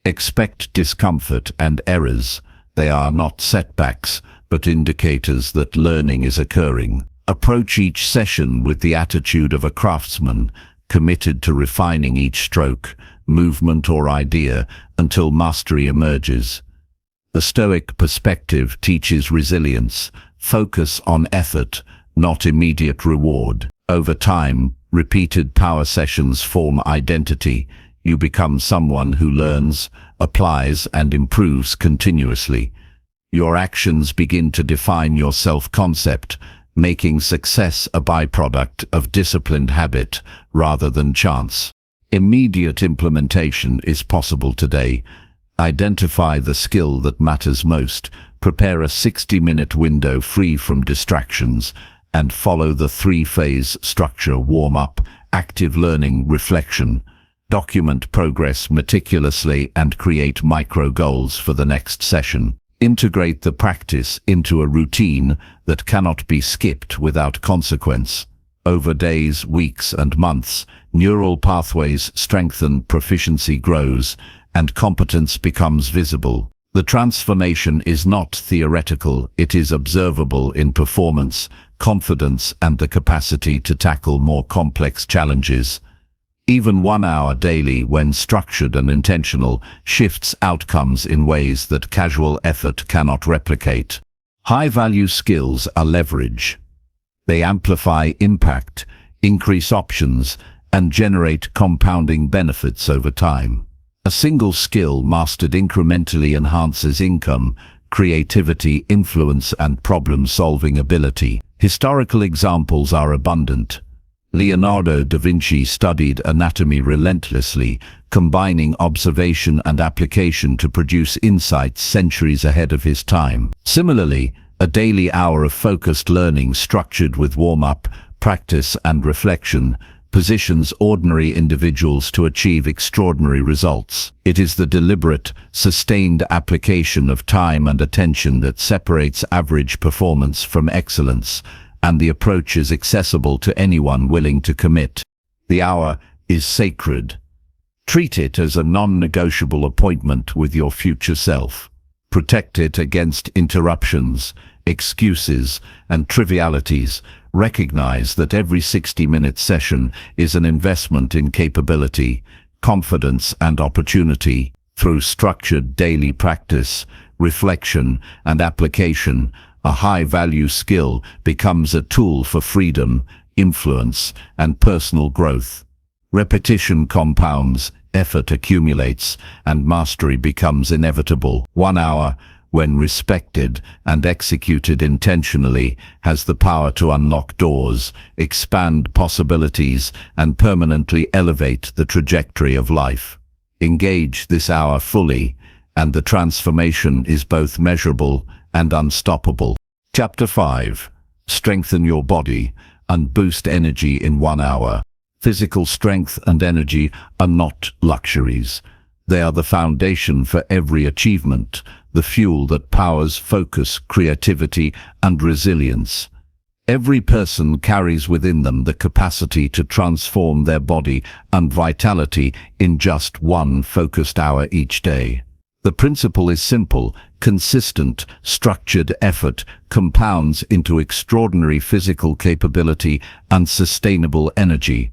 Speaker 1: Expect discomfort and errors. They are not setbacks, but indicators that learning is occurring. Approach each session with the attitude of a craftsman, committed to refining each stroke, movement or idea until mastery emerges. The Stoic perspective teaches resilience. Focus on effort, not immediate reward. Over time, repeated power sessions form identity. You become someone who learns, applies, and improves continuously. Your actions begin to define your self-concept, making success a byproduct of disciplined habit rather than chance. Immediate implementation is possible today. Identify the skill that matters most, prepare a 60-minute window free from distractions, and follow the three-phase structure: warm-up, active learning, reflection. Document progress meticulously and create micro-goals for the next session. Integrate the practice into a routine that cannot be skipped without consequence. Over days, weeks, and months, neural pathways strengthen, proficiency grows, and competence becomes visible. The transformation is not theoretical, it is observable in performance, confidence, and the capacity to tackle more complex challenges. Even 1 hour daily, when structured and intentional, shifts outcomes in ways that casual effort cannot replicate. High-value skills are leverage. They amplify impact, increase options, and generate compounding benefits over time. A single skill mastered incrementally enhances income, creativity, influence, and problem-solving ability. Historical examples are abundant. Leonardo da Vinci studied anatomy relentlessly, combining observation and application to produce insights centuries ahead of his time. Similarly, a daily hour of focused learning structured with warm-up, practice, and reflection positions ordinary individuals to achieve extraordinary results. It is the deliberate, sustained application of time and attention that separates average performance from excellence, and the approach is accessible to anyone willing to commit. The hour is sacred. Treat it as a non-negotiable appointment with your future self. Protect it against interruptions, excuses, and trivialities. Recognize that every 60-minute session is an investment in capability, confidence, and opportunity. Through structured daily practice, reflection, and application, a high-value skill becomes a tool for freedom, influence, and personal growth. Repetition compounds, effort accumulates, and mastery becomes inevitable. 1 hour, when respected and executed intentionally, has the power to unlock doors, expand possibilities, and permanently elevate the trajectory of life. Engage this hour fully, and the transformation is both measurable and unstoppable. Chapter 5. Strengthen your body and boost energy in 1 hour. Physical strength and energy are not luxuries. They are the foundation for every achievement, the fuel that powers focus, creativity, and resilience. Every person carries within them the capacity to transform their body and vitality in just 1 focused hour each day. The principle is simple: consistent, structured effort compounds into extraordinary physical capability and sustainable energy.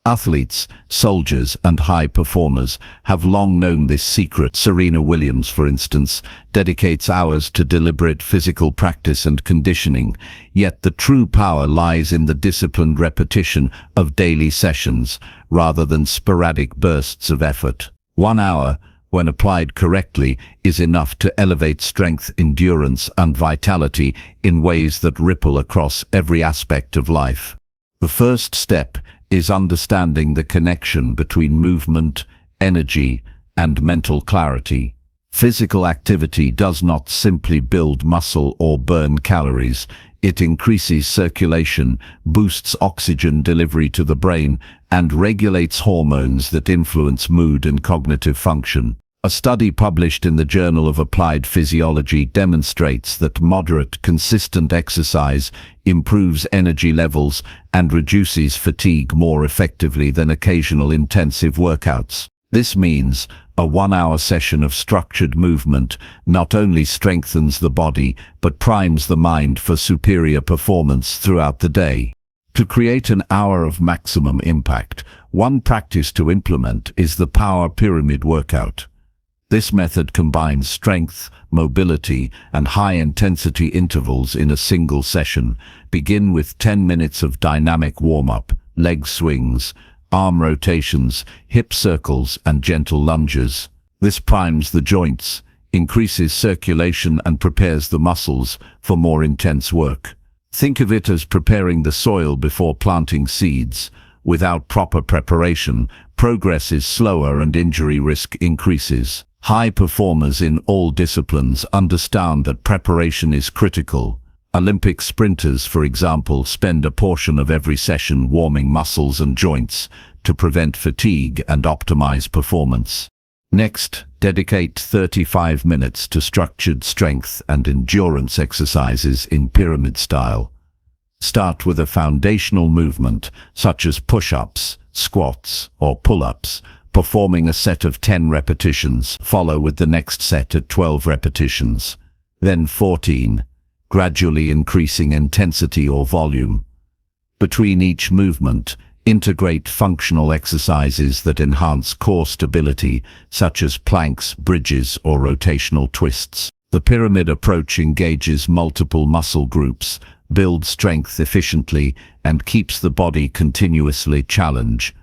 Speaker 1: Athletes, soldiers, and high performers have long known this secret. Serena Williams, for instance, dedicates hours to deliberate physical practice and conditioning, yet the true power lies in the disciplined repetition of daily sessions, rather than sporadic bursts of effort. 1 hour, when applied correctly, is enough to elevate strength, endurance, and vitality in ways that ripple across every aspect of life. The first step is understanding the connection between movement, energy, and mental clarity. Physical activity does not simply build muscle or burn calories. It increases circulation, boosts oxygen delivery to the brain, and regulates hormones that influence mood and cognitive function. A study published in the Journal of Applied Physiology demonstrates that moderate, consistent exercise improves energy levels and reduces fatigue more effectively than occasional intensive workouts. This means a 1-hour session of structured movement not only strengthens the body, but primes the mind for superior performance throughout the day. To create an hour of maximum impact, one practice to implement is the power pyramid workout. This method combines strength, mobility, and high-intensity intervals in a single session. Begin with 10 minutes of dynamic warm-up, leg swings, arm rotations, hip circles, and gentle lunges. This primes the joints, increases circulation, and prepares the muscles for more intense work. Think of it as preparing the soil before planting seeds. Without proper preparation, progress is slower and injury risk increases. High performers in all disciplines understand that preparation is critical. Olympic sprinters, for example, spend a portion of every session warming muscles and joints to prevent fatigue and optimize performance. Next, dedicate 35 minutes to structured strength and endurance exercises in pyramid style. Start with a foundational movement, such as push-ups, squats, or pull-ups, performing a set of 10 repetitions. Follow with the next set at 12 repetitions, then 14, gradually increasing intensity or volume. Between each movement, integrate functional exercises that enhance core stability, such as planks, bridges, or rotational twists. The pyramid approach engages multiple muscle groups, builds strength efficiently, and keeps the body continuously challenged.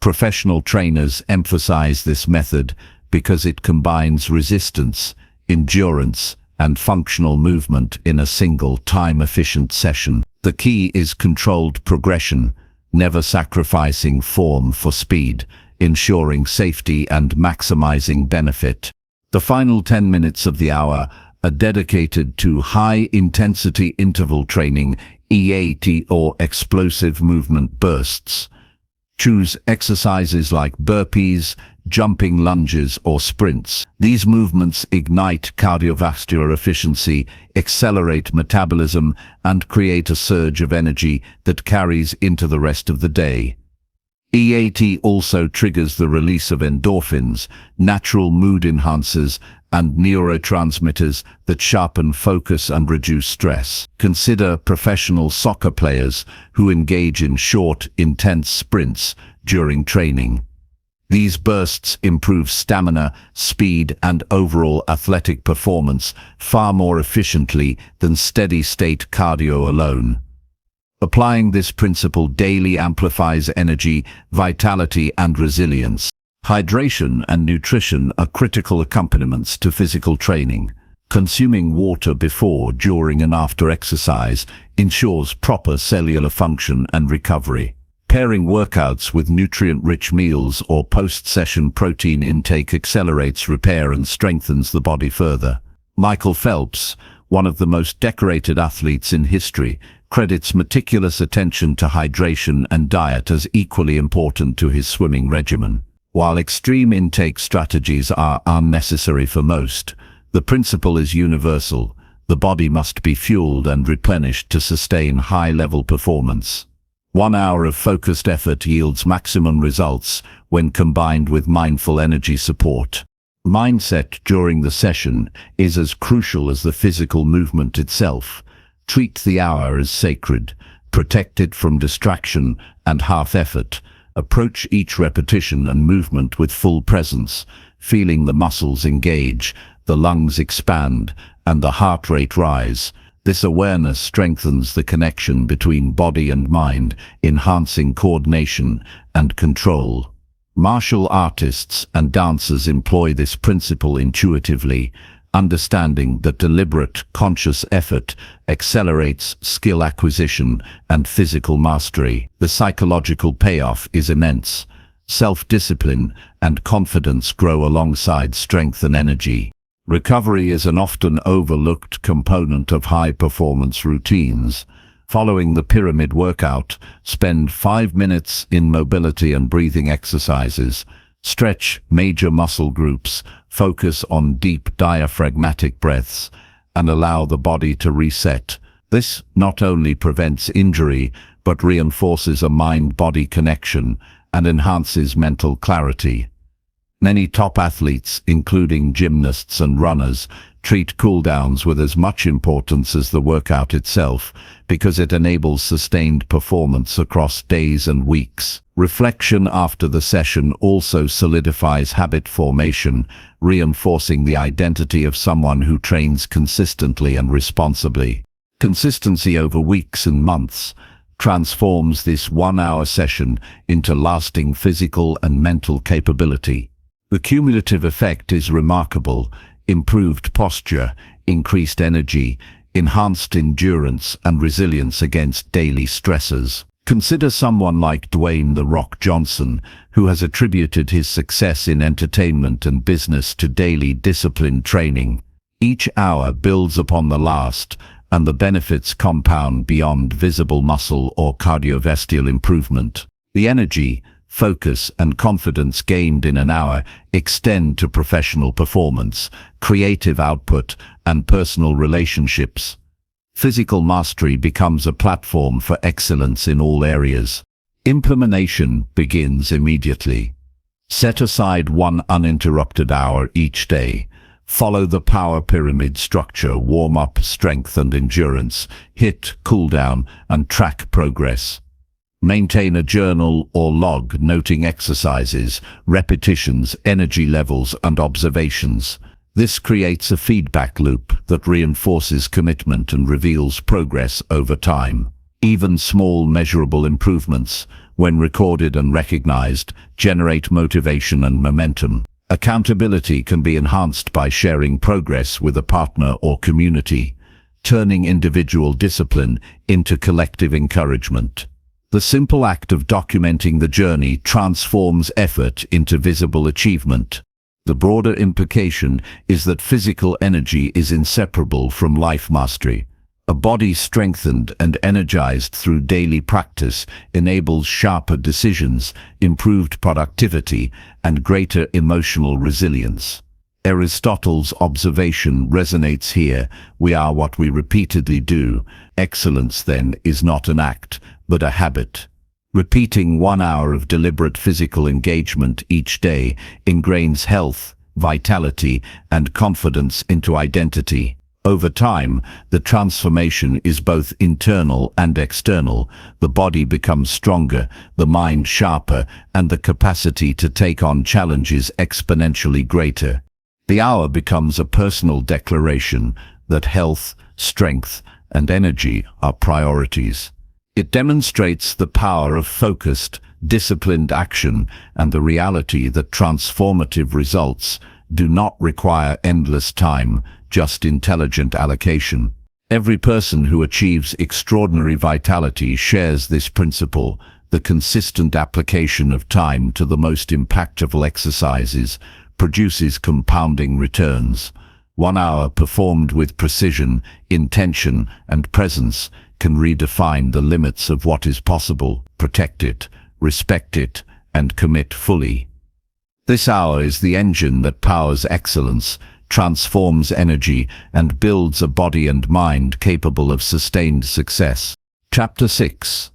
Speaker 1: Professional trainers emphasize this method because it combines resistance, endurance, and functional movement in a single time-efficient session. The key is controlled progression, never sacrificing form for speed, ensuring safety and maximizing benefit. The final 10 minutes of the hour are dedicated to high-intensity interval training, EAT, or explosive movement bursts. Choose exercises like burpees, jumping lunges, or sprints. These movements ignite cardiovascular efficiency, accelerate metabolism, and create a surge of energy that carries into the rest of the day. EAT also triggers the release of endorphins, natural mood enhancers, and neurotransmitters that sharpen focus and reduce stress. Consider professional soccer players who engage in short, intense sprints during training. These bursts improve stamina, speed, and overall athletic performance far more efficiently than steady-state cardio alone. Applying this principle daily amplifies energy, vitality, and resilience. Hydration and nutrition are critical accompaniments to physical training. Consuming water before, during, and after exercise ensures proper cellular function and recovery. Pairing workouts with nutrient-rich meals or post-session protein intake accelerates repair and strengthens the body further. Michael Phelps, one of the most decorated athletes in history, credits meticulous attention to hydration and diet as equally important to his swimming regimen. While extreme intake strategies are unnecessary for most, the principle is universal. The body must be fueled and replenished to sustain high-level performance. 1 hour of focused effort yields maximum results when combined with mindful energy support. Mindset during the session is as crucial as the physical movement itself. Treat the hour as sacred, protect it from distraction and half-effort. Approach each repetition and movement with full presence, feeling the muscles engage, the lungs expand, and the heart rate rise. This awareness strengthens the connection between body and mind, enhancing coordination and control. Martial artists and dancers employ this principle intuitively, understanding that deliberate, conscious effort accelerates skill acquisition and physical mastery. The psychological payoff is immense. Self-discipline and confidence grow alongside strength and energy. Recovery is an often overlooked component of high-performance routines. Following the pyramid workout, spend 5 minutes in mobility and breathing exercises. Stretch major muscle groups, focus on deep diaphragmatic breaths, and allow the body to reset. This not only prevents injury, but reinforces a mind-body connection and enhances mental clarity. Many top athletes, including gymnasts and runners, treat cooldowns with as much importance as the workout itself because it enables sustained performance across days and weeks. Reflection after the session also solidifies habit formation, reinforcing the identity of someone who trains consistently and responsibly. Consistency over weeks and months transforms this 1-hour session into lasting physical and mental capability. The cumulative effect is remarkable: improved posture, increased energy, enhanced endurance, and resilience against daily stressors. Consider someone like Dwayne "The Rock" Johnson, who has attributed his success in entertainment and business to daily disciplined training. Each hour builds upon the last, and the benefits compound beyond visible muscle or cardiovascular improvement. The energy, focus, and confidence gained in an hour extend to professional performance, creative output, and personal relationships. Physical mastery becomes a platform for excellence in all areas. Implementation begins immediately. Set aside 1 uninterrupted hour each day. Follow the power pyramid structure: warm up, strength and endurance, hit, cool down, and track progress. Maintain a journal or log noting exercises, repetitions, energy levels, and observations. This creates a feedback loop that reinforces commitment and reveals progress over time. Even small, measurable improvements, when recorded and recognized, generate motivation and momentum. Accountability can be enhanced by sharing progress with a partner or community, turning individual discipline into collective encouragement. The simple act of documenting the journey transforms effort into visible achievement. The broader implication is that physical energy is inseparable from life mastery. A body strengthened and energized through daily practice enables sharper decisions, improved productivity, and greater emotional resilience. Aristotle's observation resonates here: we are what we repeatedly do. Excellence, then, is not an act, but a habit. Repeating 1 hour of deliberate physical engagement each day ingrains health, vitality, and confidence into identity. Over time, the transformation is both internal and external. The body becomes stronger, the mind sharper, and the capacity to take on challenges exponentially greater. The hour becomes a personal declaration that health, strength, and energy are priorities. It demonstrates the power of focused, disciplined action and the reality that transformative results do not require endless time, just intelligent allocation. Every person who achieves extraordinary vitality shares this principle. The consistent application of time to the most impactful exercises produces compounding returns. 1 hour performed with precision, intention, and presence can redefine the limits of what is possible. Protect it, respect it, and commit fully. This hour is the engine that powers excellence, transforms energy, and builds a body and mind capable of sustained success. Chapter 6.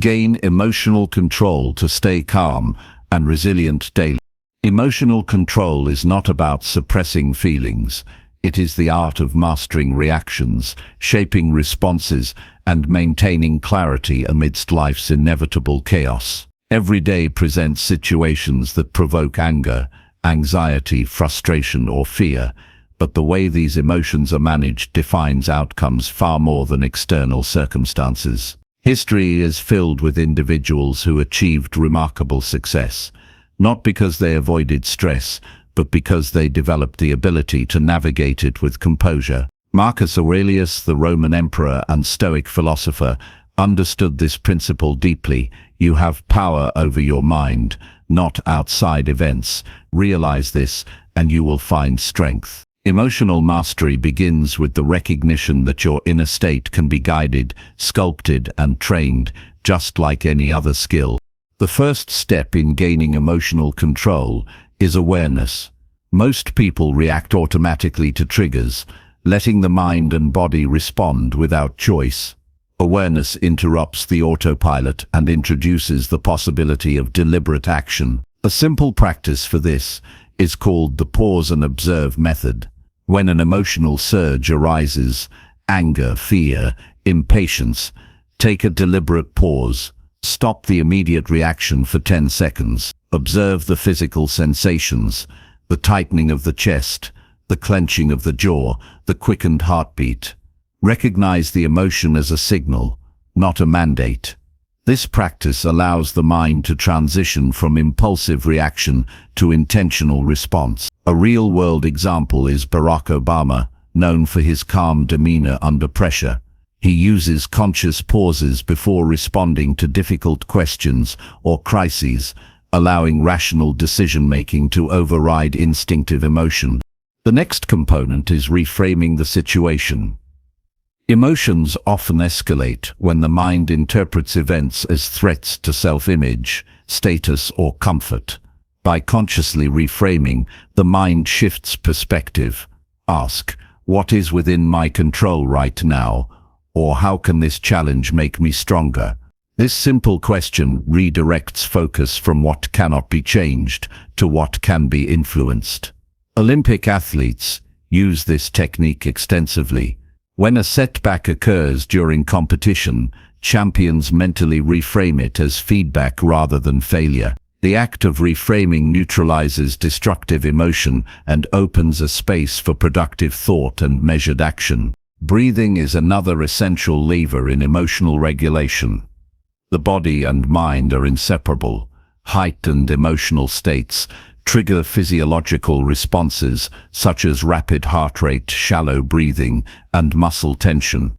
Speaker 1: Gain emotional control to stay calm and resilient daily. Emotional control is not about suppressing feelings. It is the art of mastering reactions, shaping responses, and maintaining clarity amidst life's inevitable chaos. Every day presents situations that provoke anger, anxiety, frustration, or fear, but the way these emotions are managed defines outcomes far more than external circumstances. History is filled with individuals who achieved remarkable success. not because they avoided stress, but because they developed the ability to navigate it with composure. Marcus Aurelius, the Roman emperor and Stoic philosopher, understood this principle deeply. You have power over your mind, not outside events. Realize this, and you will find strength. Emotional mastery begins with the recognition that your inner state can be guided, sculpted, and trained, just like any other skill. The first step in gaining emotional control is awareness. Most people react automatically to triggers, letting the mind and body respond without choice. Awareness interrupts the autopilot and introduces the possibility of deliberate action. A simple practice for this is called the pause and observe method. When an emotional surge arises, anger, fear, impatience, take a deliberate pause. Stop the immediate reaction for 10 seconds. Observe the physical sensations, the tightening of the chest, the clenching of the jaw, the quickened heartbeat. Recognize the emotion as a signal, not a mandate. This practice allows the mind to transition from impulsive reaction to intentional response. A real-world example is Barack Obama, known for his calm demeanor under pressure. He uses conscious pauses before responding to difficult questions or crises, allowing rational decision-making to override instinctive emotion. The next component is reframing the situation. Emotions often escalate when the mind interprets events as threats to self-image, status, or comfort. By consciously reframing, the mind shifts perspective. Ask, what is within my control right now? Or how can this challenge make me stronger? This simple question redirects focus from what cannot be changed to what can be influenced. Olympic athletes use this technique extensively. When a setback occurs during competition, champions mentally reframe it as feedback rather than failure. The act of reframing neutralizes destructive emotion and opens a space for productive thought and measured action. Breathing is another essential lever in emotional regulation. The body and mind are inseparable. Heightened emotional states trigger physiological responses such as rapid heart rate, shallow breathing, and muscle tension.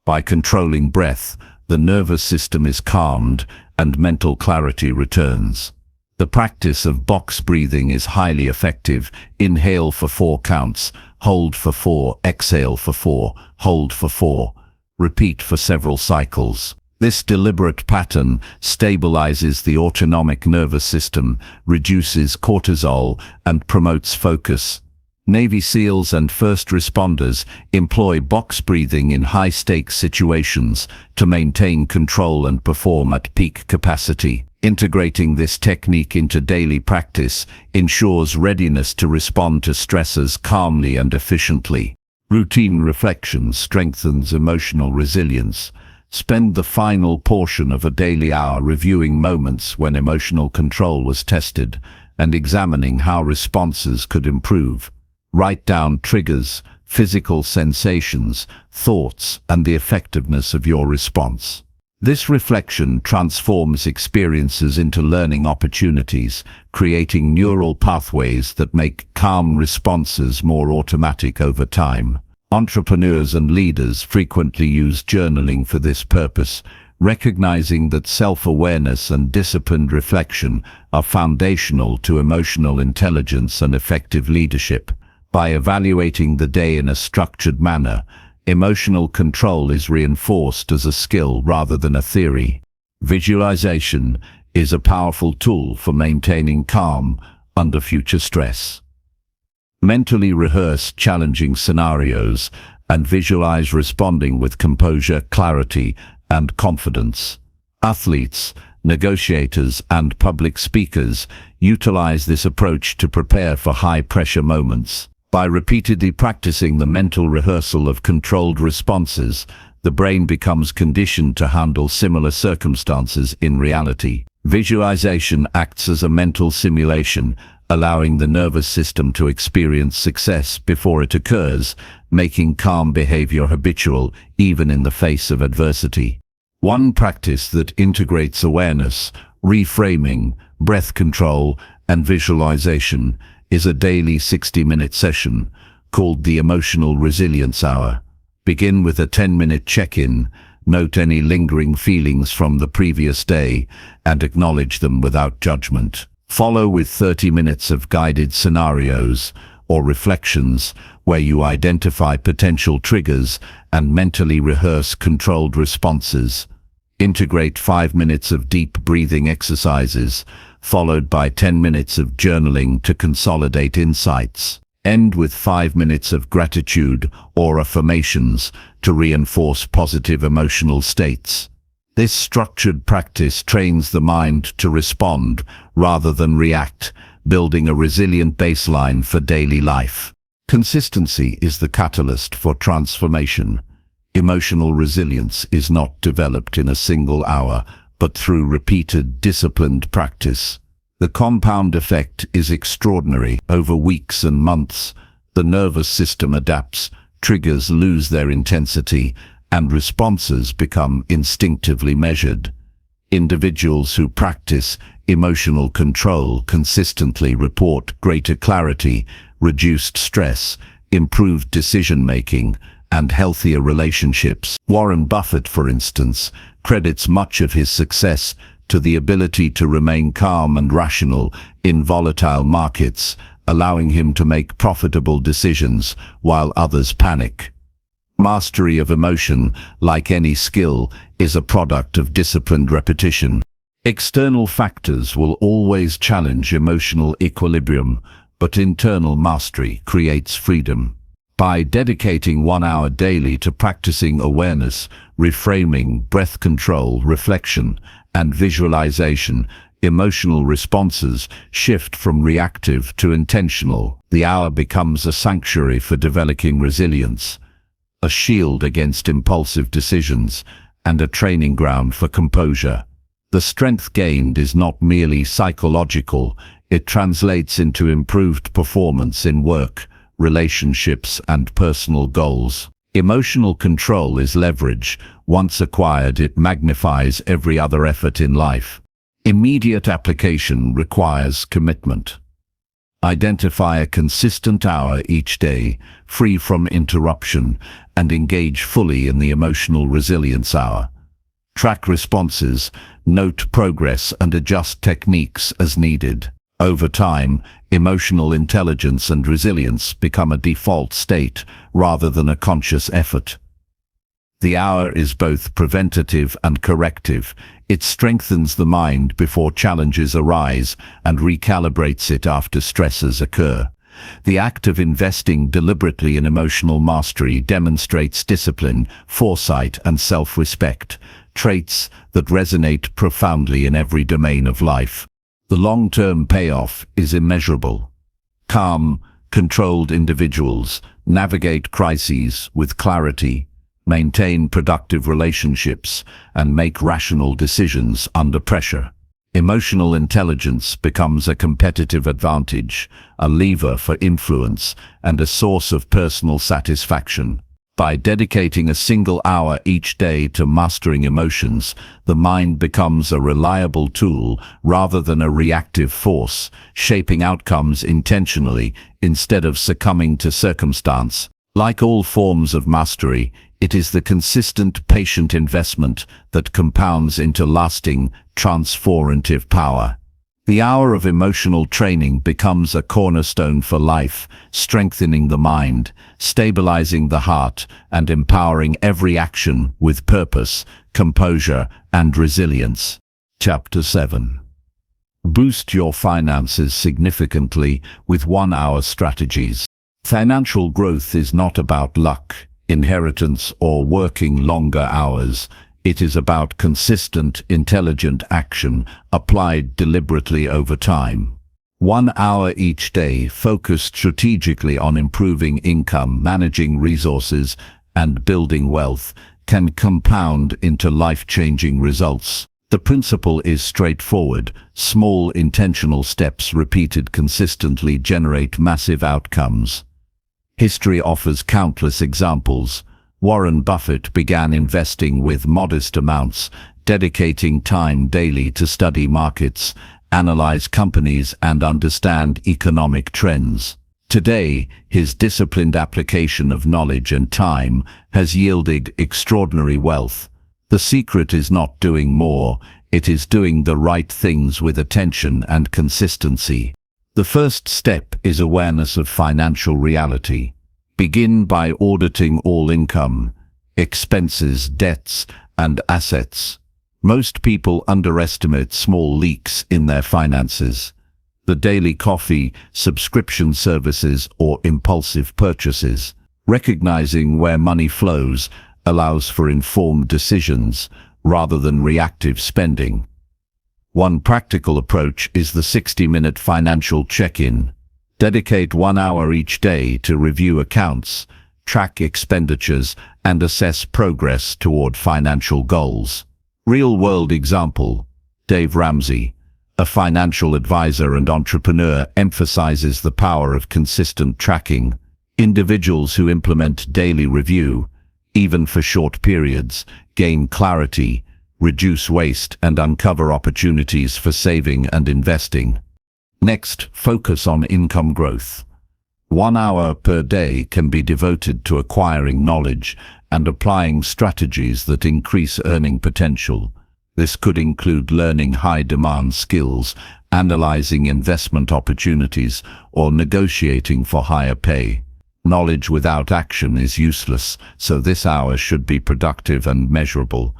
Speaker 1: By controlling breath, the nervous system is calmed and mental clarity returns. The practice of box breathing is highly effective. Inhale for 4 counts, hold for 4, exhale for 4, hold for 4. Repeat for several cycles. This deliberate pattern stabilizes the autonomic nervous system, reduces cortisol, and promotes focus. Navy SEALs and first responders employ box breathing in high-stakes situations to maintain control and perform at peak capacity. Integrating this technique into daily practice ensures readiness to respond to stressors calmly and efficiently. Routine reflection strengthens emotional resilience. Spend the final portion of a daily hour reviewing moments when emotional control was tested and examining how responses could improve. Write down triggers, physical sensations, thoughts, and the effectiveness of your response. This reflection transforms experiences into learning opportunities, creating neural pathways that make calm responses more automatic over time. Entrepreneurs and leaders frequently use journaling for this purpose, recognizing that self-awareness and disciplined reflection are foundational to emotional intelligence and effective leadership. By evaluating the day in a structured manner, emotional control is reinforced as a skill rather than a theory. Visualization is a powerful tool for maintaining calm under future stress. Mentally rehearse challenging scenarios and visualize responding with composure, clarity, and confidence. Athletes, negotiators, and public speakers utilize this approach to prepare for high-pressure moments. By repeatedly practicing the mental rehearsal of controlled responses, the brain becomes conditioned to handle similar circumstances in reality. Visualization acts as a mental simulation, allowing the nervous system to experience success before it occurs, making calm behavior habitual even in the face of adversity. One practice that integrates awareness, reframing, breath control, and visualization is a daily 60-minute session called the Emotional Resilience Hour. Begin with a 10-minute check-in, note any lingering feelings from the previous day, and acknowledge them without judgment. Follow with 30 minutes of guided scenarios or reflections where you identify potential triggers and mentally rehearse controlled responses. Integrate 5 minutes of deep breathing exercises, followed by 10 minutes of journaling to consolidate insights. End with 5 minutes of gratitude or affirmations to reinforce positive emotional states. This structured practice trains the mind to respond rather than react, building a resilient baseline for daily life. Consistency is the catalyst for transformation. Emotional resilience is not developed in a single hour, but through repeated, disciplined practice. The compound effect is extraordinary. Over weeks and months, the nervous system adapts, triggers lose their intensity, and responses become instinctively measured. Individuals who practice emotional control consistently report greater clarity, reduced stress, improved decision-making, and healthier relationships. Warren Buffett, for instance, credits much of his success to the ability to remain calm and rational in volatile markets, allowing him to make profitable decisions while others panic. Mastery of emotion, like any skill, is a product of disciplined repetition. External factors will always challenge emotional equilibrium, but internal mastery creates freedom. By dedicating 1 hour daily to practicing awareness, reframing, breath control, reflection, and visualization, emotional responses shift from reactive to intentional. The hour becomes a sanctuary for developing resilience, a shield against impulsive decisions, and a training ground for composure. The strength gained is not merely psychological, it translates into improved performance in work, relationships, and personal goals. Emotional control is leverage. Once acquired, it magnifies every other effort in life. Immediate application requires commitment. Identify a consistent hour each day, free from interruption, and engage fully in the Emotional Resilience Hour. Track responses, note progress, and adjust techniques as needed. Over time, emotional intelligence and resilience become a default state rather than a conscious effort. The hour is both preventative and corrective. It strengthens the mind before challenges arise and recalibrates it after stresses occur. The act of investing deliberately in emotional mastery demonstrates discipline, foresight, and self-respect, traits that resonate profoundly in every domain of life. The long-term payoff is immeasurable. Calm, controlled individuals navigate crises with clarity, maintain productive relationships, and make rational decisions under pressure. Emotional intelligence becomes a competitive advantage, a lever for influence, and a source of personal satisfaction. By dedicating a single hour each day to mastering emotions, the mind becomes a reliable tool rather than a reactive force, shaping outcomes intentionally instead of succumbing to circumstance. Like all forms of mastery, it is the consistent, patient investment that compounds into lasting, transformative power. The hour of emotional training becomes a cornerstone for life, strengthening the mind, stabilizing the heart, and empowering every action with purpose, composure, and resilience. Chapter 7. Boost your finances significantly with 1-hour strategies. Financial growth is not about luck, inheritance, or working longer hours. It is about consistent, intelligent action applied deliberately over time. 1 hour each day focused strategically on improving income, managing resources, and building wealth can compound into life-changing results. The principle is straightforward. Small, intentional steps repeated consistently generate massive outcomes. History offers countless examples. Warren Buffett began investing with modest amounts, dedicating time daily to study markets, analyze companies, and understand economic trends. Today, his disciplined application of knowledge and time has yielded extraordinary wealth. The secret is not doing more, it is doing the right things with attention and consistency. The first step is awareness of financial reality. Begin by auditing all income, expenses, debts, and assets. Most people underestimate small leaks in their finances. The daily coffee, subscription services, or impulsive purchases. Recognizing where money flows allows for informed decisions rather than reactive spending. One practical approach is the 60-minute financial check-in. Dedicate 1 hour each day to review accounts, track expenditures, and assess progress toward financial goals. Real-world example: Dave Ramsey, a financial advisor and entrepreneur, emphasizes the power of consistent tracking. Individuals who implement daily review, even for short periods, gain clarity, reduce waste, and uncover opportunities for saving and investing. Next, focus on income growth. 1 hour per day can be devoted to acquiring knowledge and applying strategies that increase earning potential. This could include learning high-demand skills, analyzing investment opportunities, or negotiating for higher pay. Knowledge without action is useless, so this hour should be productive and measurable.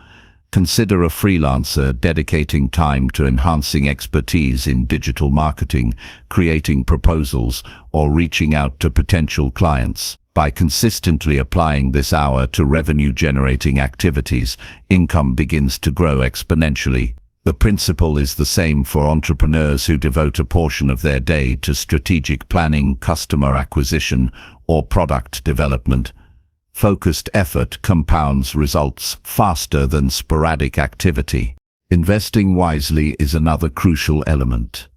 Speaker 1: Consider a freelancer dedicating time to enhancing expertise in digital marketing, creating proposals, or reaching out to potential clients. By consistently applying this hour to revenue-generating activities, income begins to grow exponentially. The principle is the same for entrepreneurs who devote a portion of their day to strategic planning, customer acquisition, or product development. Focused effort compounds results faster than sporadic activity. Investing wisely is another crucial element.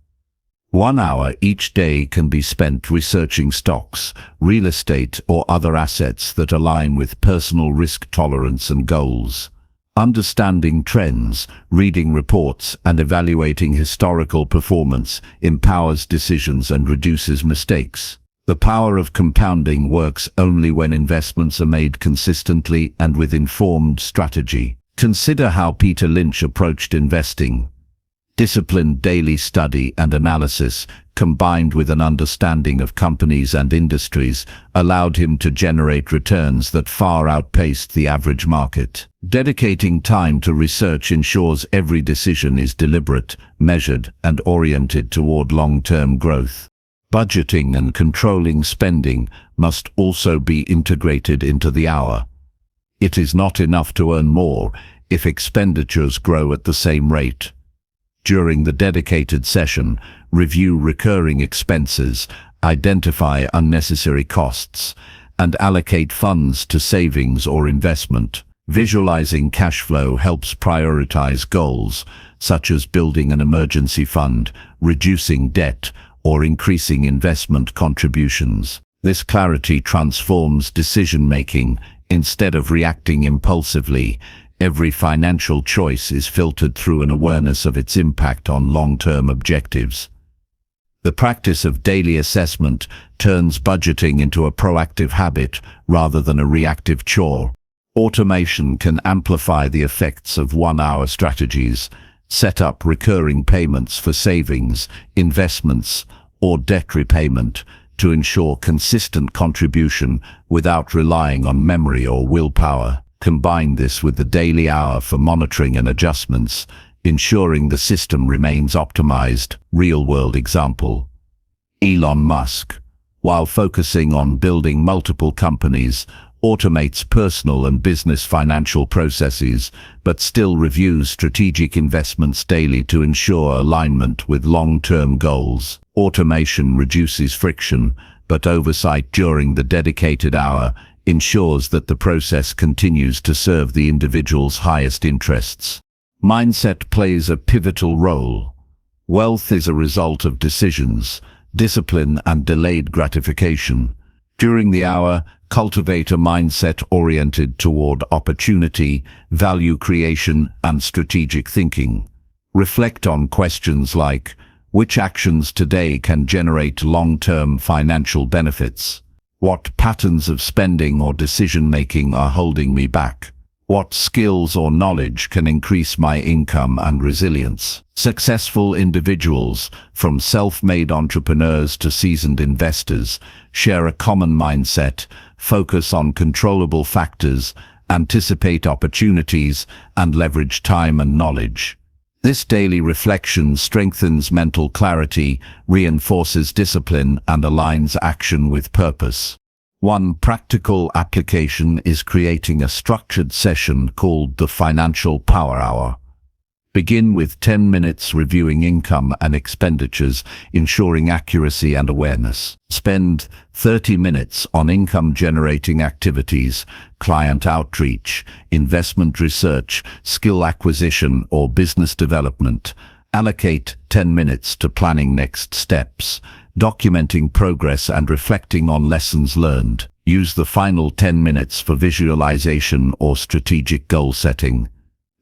Speaker 1: 1 hour each day can be spent researching stocks, real estate, or other assets that align with personal risk tolerance and goals. Understanding trends, reading reports, and evaluating historical performance empowers decisions and reduces mistakes. The power of compounding works only when investments are made consistently and with informed strategy. Consider how Peter Lynch approached investing. Disciplined daily study and analysis, combined with an understanding of companies and industries, allowed him to generate returns that far outpaced the average market. Dedicating time to research ensures every decision is deliberate, measured, and oriented toward long-term growth. Budgeting and controlling spending must also be integrated into the hour. It is not enough to earn more if expenditures grow at the same rate. During the dedicated session, review recurring expenses, identify unnecessary costs, and allocate funds to savings or investment. Visualizing cash flow helps prioritize goals, such as building an emergency fund, reducing debt, or increasing investment contributions. This clarity transforms decision-making. Instead of reacting impulsively, every financial choice is filtered through an awareness of its impact on long-term objectives. The practice of daily assessment turns budgeting into a proactive habit rather than a reactive chore. Automation can amplify the effects of 1-hour strategies. Set up recurring payments for savings, investments, or debt repayment to ensure consistent contribution without relying on memory or willpower. Combine this with the daily hour for monitoring and adjustments, ensuring the system remains optimized. Real-world example: Elon Musk, while focusing on building multiple companies, automates personal and business financial processes, but still reviews strategic investments daily to ensure alignment with long-term goals. Automation reduces friction, but oversight during the dedicated hour ensures that the process continues to serve the individual's highest interests. Mindset plays a pivotal role. Wealth is a result of decisions, discipline, and delayed gratification. During the hour, cultivate a mindset oriented toward opportunity, value creation, and strategic thinking. Reflect on questions like, Which actions today can generate long-term financial benefits? What patterns of spending or decision-making are holding me back? What skills or knowledge can increase my income and resilience? Successful individuals, from self-made entrepreneurs to seasoned investors, share a common mindset, focus on controllable factors, anticipate opportunities, and leverage time and knowledge. This daily reflection strengthens mental clarity, reinforces discipline, and aligns action with purpose. One practical application is creating a structured session called the Financial Power Hour. Begin with 10 minutes reviewing income and expenditures, ensuring accuracy and awareness. Spend 30 minutes on income-generating activities, client outreach, investment research, skill acquisition, or business development. Allocate 10 minutes to planning next steps, documenting progress and reflecting on lessons learned. Use the final 10 minutes for visualization or strategic goal setting.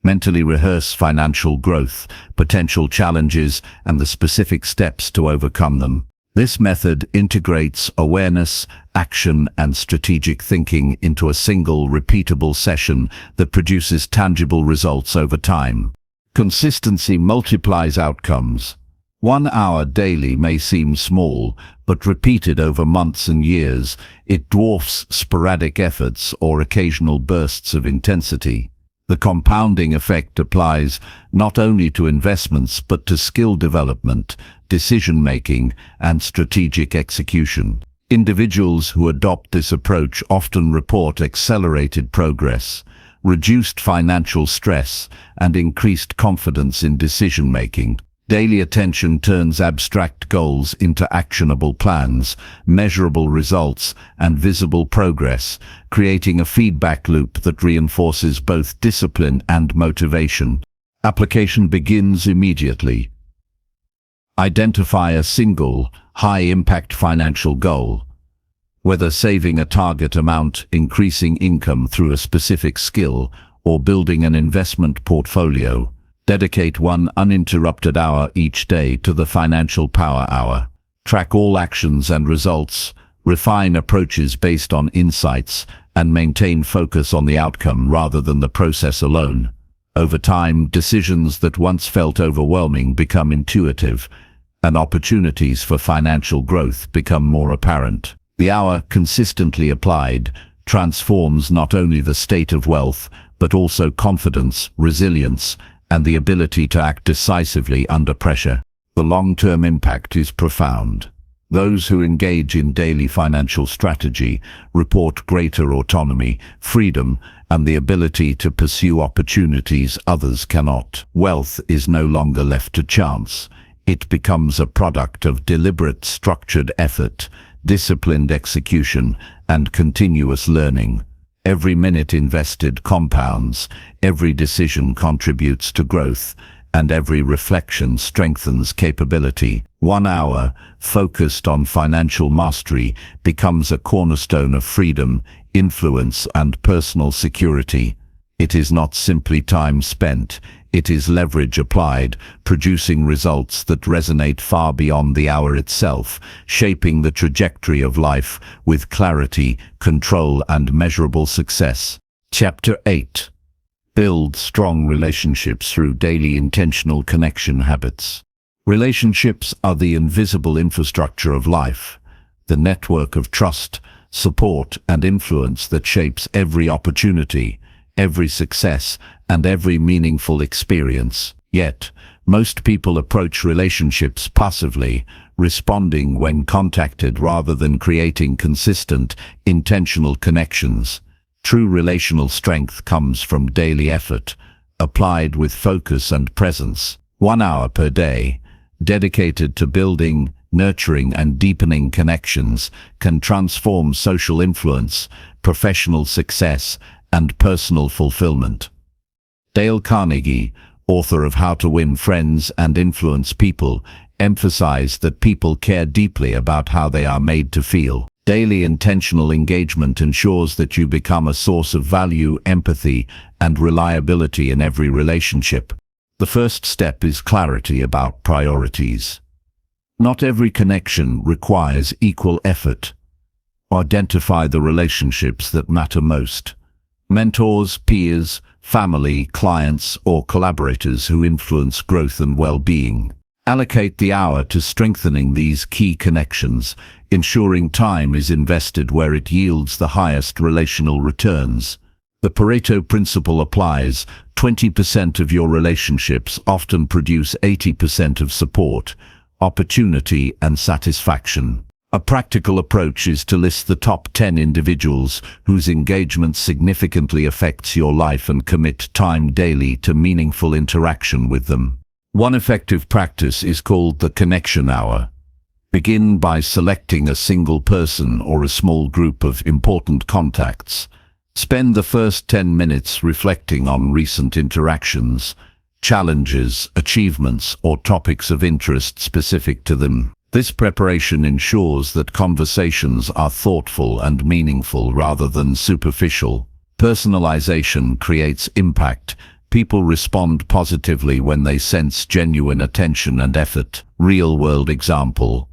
Speaker 1: Mentally rehearse financial growth, potential challenges, and the specific steps to overcome them. This method integrates awareness, action, and strategic thinking into a single, repeatable session that produces tangible results over time. Consistency multiplies outcomes. 1 hour daily may seem small, but repeated over months and years, it dwarfs sporadic efforts or occasional bursts of intensity. The compounding effect applies not only to investments but to skill development, decision-making, and strategic execution. Individuals who adopt this approach often report accelerated progress, reduced financial stress, and increased confidence in decision-making. Daily attention turns abstract goals into actionable plans, measurable results, and visible progress, creating a feedback loop that reinforces both discipline and motivation. Application begins immediately. Identify a single, high-impact financial goal. Whether saving a target amount, increasing income through a specific skill, or building an investment portfolio, dedicate 1 uninterrupted hour each day to the Financial Power Hour. Track all actions and results, refine approaches based on insights, and maintain focus on the outcome rather than the process alone. Over time, decisions that once felt overwhelming become intuitive, and opportunities for financial growth become more apparent. The hour, consistently applied, transforms not only the state of wealth, but also confidence, resilience, and the ability to act decisively under pressure. The long-term impact is profound. Those who engage in daily financial strategy report greater autonomy, freedom, and the ability to pursue opportunities others cannot. Wealth is no longer left to chance. It becomes a product of deliberate, structured effort, disciplined execution, and continuous learning. Every minute invested compounds, every decision contributes to growth, and every reflection strengthens capability. 1 hour, focused on financial mastery, becomes a cornerstone of freedom, influence, and personal security. It is not simply time spent, it is leverage applied, producing results that resonate far beyond the hour itself, shaping the trajectory of life with clarity, control, and measurable success. Chapter 8. Build strong relationships through daily intentional connection habits. Relationships are the invisible infrastructure of life, the network of trust, support, and influence that shapes every opportunity, every success, and every meaningful experience. Yet, most people approach relationships passively, responding when contacted rather than creating consistent, intentional connections. True relational strength comes from daily effort, applied with focus and presence. 1 hour per day, dedicated to building, nurturing, and deepening connections, can transform social influence, professional success, and personal fulfillment. Dale Carnegie, author of How to Win Friends and Influence People, emphasized that people care deeply about how they are made to feel. Daily intentional engagement ensures that you become a source of value, empathy, and reliability in every relationship. The first step is clarity about priorities. Not every connection requires equal effort. Identify the relationships that matter most. Mentors, peers, family, clients, or collaborators who influence growth and well-being. Allocate the hour to strengthening these key connections, ensuring time is invested where it yields the highest relational returns. The Pareto principle applies. 20% of your relationships often produce 80% of support, opportunity, and satisfaction. A practical approach is to list the top 10 individuals whose engagement significantly affects your life and commit time daily to meaningful interaction with them. One effective practice is called the connection hour. Begin by selecting a single person or a small group of important contacts. Spend the first 10 minutes reflecting on recent interactions, challenges, achievements, or topics of interest specific to them. This preparation ensures that conversations are thoughtful and meaningful rather than superficial. Personalization creates impact. People respond positively when they sense genuine attention and effort. Real-world example.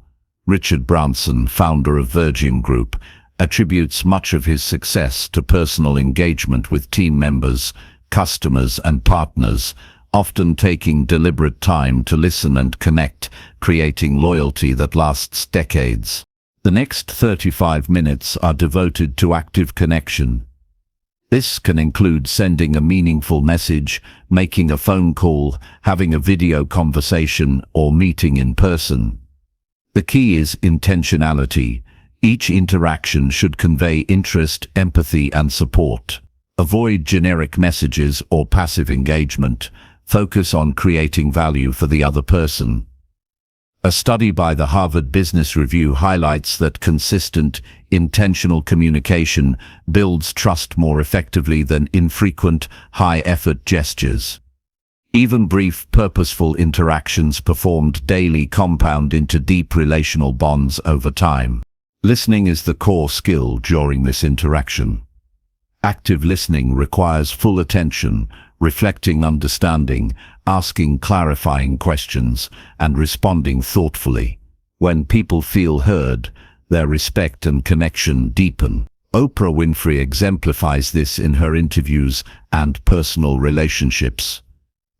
Speaker 1: Richard Branson, founder of Virgin Group, attributes much of his success to personal engagement with team members, customers, and partners, often taking deliberate time to listen and connect, creating loyalty that lasts decades. The next 35 minutes are devoted to active connection. This can include sending a meaningful message, making a phone call, having a video conversation, or meeting in person. The key is intentionality. Each interaction should convey interest, empathy, and support. Avoid generic messages or passive engagement. Focus on creating value for the other person. A study by the Harvard Business Review highlights that consistent, intentional communication builds trust more effectively than infrequent, high-effort gestures. Even brief, purposeful interactions performed daily compound into deep relational bonds over time. Listening is the core skill during this interaction. Active listening requires full attention, reflecting understanding, asking clarifying questions, and responding thoughtfully. When people feel heard, their respect and connection deepen. Oprah Winfrey exemplifies this in her interviews and personal relationships.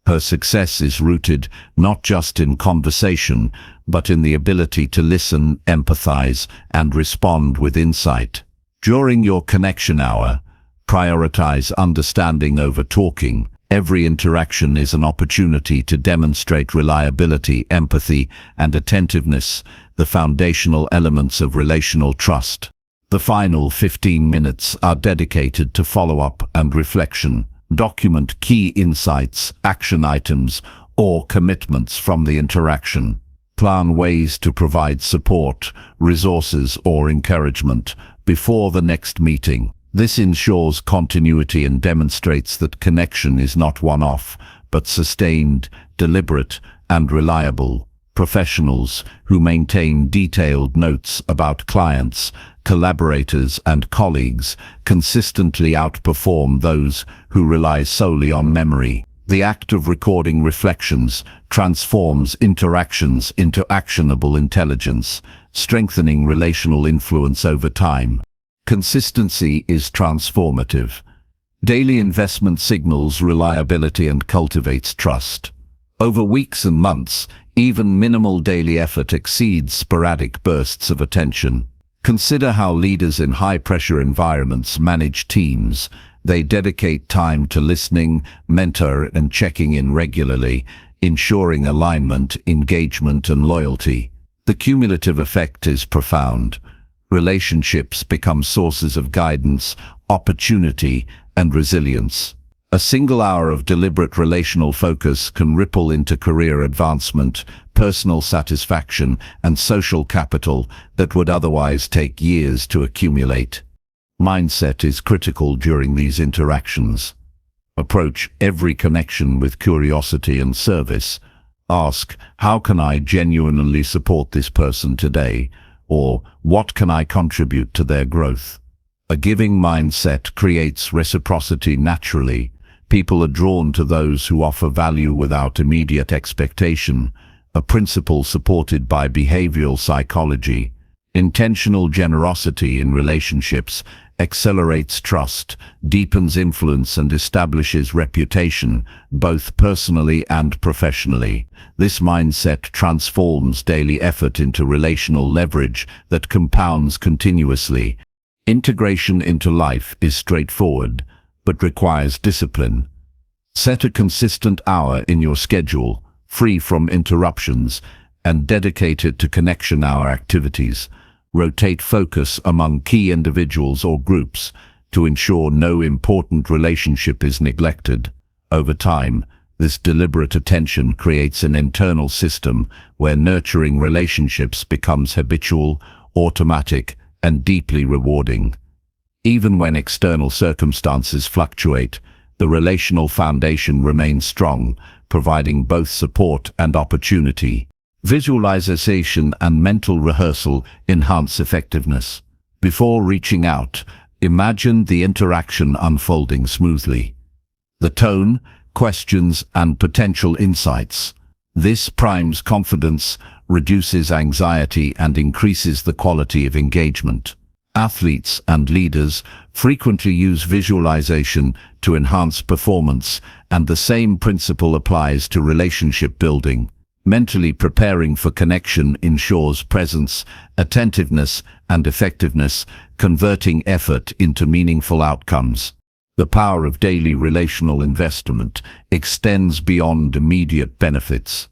Speaker 1: Her success is rooted not just in conversation, but in the ability to listen, empathize, and respond with insight. During your connection hour, prioritize understanding over talking. Every interaction is an opportunity to demonstrate reliability, empathy, and attentiveness, the foundational elements of relational trust. The final 15 minutes are dedicated to follow-up and reflection. Document key insights, action items, or commitments from the interaction. Plan ways to provide support, resources, or encouragement before the next meeting. This ensures continuity and demonstrates that connection is not one-off, but sustained, deliberate, and reliable. Professionals who maintain detailed notes about clients, collaborators, and colleagues consistently outperform those who rely solely on memory. The act of recording reflections transforms interactions into actionable intelligence, strengthening relational influence over time. Consistency is transformative. Daily investment signals reliability and cultivates trust. Over weeks and months, even minimal daily effort exceeds sporadic bursts of attention. Consider how leaders in high-pressure environments manage teams. They dedicate time to listening, mentor, and checking in regularly, ensuring alignment, engagement, and loyalty. The cumulative effect is profound. Relationships become sources of guidance, opportunity, and resilience. A single hour of deliberate relational focus can ripple into career advancement, personal satisfaction, and social capital that would otherwise take years to accumulate. Mindset is critical during these interactions. Approach every connection with curiosity and service. Ask, how can I genuinely support this person today? Or, what can I contribute to their growth? A giving mindset creates reciprocity naturally. People are drawn to those who offer value without immediate expectation. a principle supported by behavioral psychology. Intentional generosity in relationships accelerates trust, deepens influence, and establishes reputation, both personally and professionally. This mindset transforms daily effort into relational leverage that compounds continuously. Integration into life is straightforward, but requires discipline. Set a consistent hour in your schedule, free from interruptions, and dedicate it to connection hour activities. Rotate focus among key individuals or groups to ensure no important relationship is neglected. Over time, this deliberate attention creates an internal system where nurturing relationships becomes habitual, automatic, and deeply rewarding. Even when external circumstances fluctuate, the relational foundation remains strong, providing both support and opportunity. Visualization and mental rehearsal enhance effectiveness. Before reaching out, imagine the interaction unfolding smoothly. The tone, questions, and potential insights. This primes confidence, reduces anxiety, and increases the quality of engagement. Athletes and leaders frequently use visualization to enhance performance, and the same principle applies to relationship building. Mentally preparing for connection ensures presence, attentiveness, and effectiveness, converting effort into meaningful outcomes. The power of daily relational investment extends beyond immediate benefits.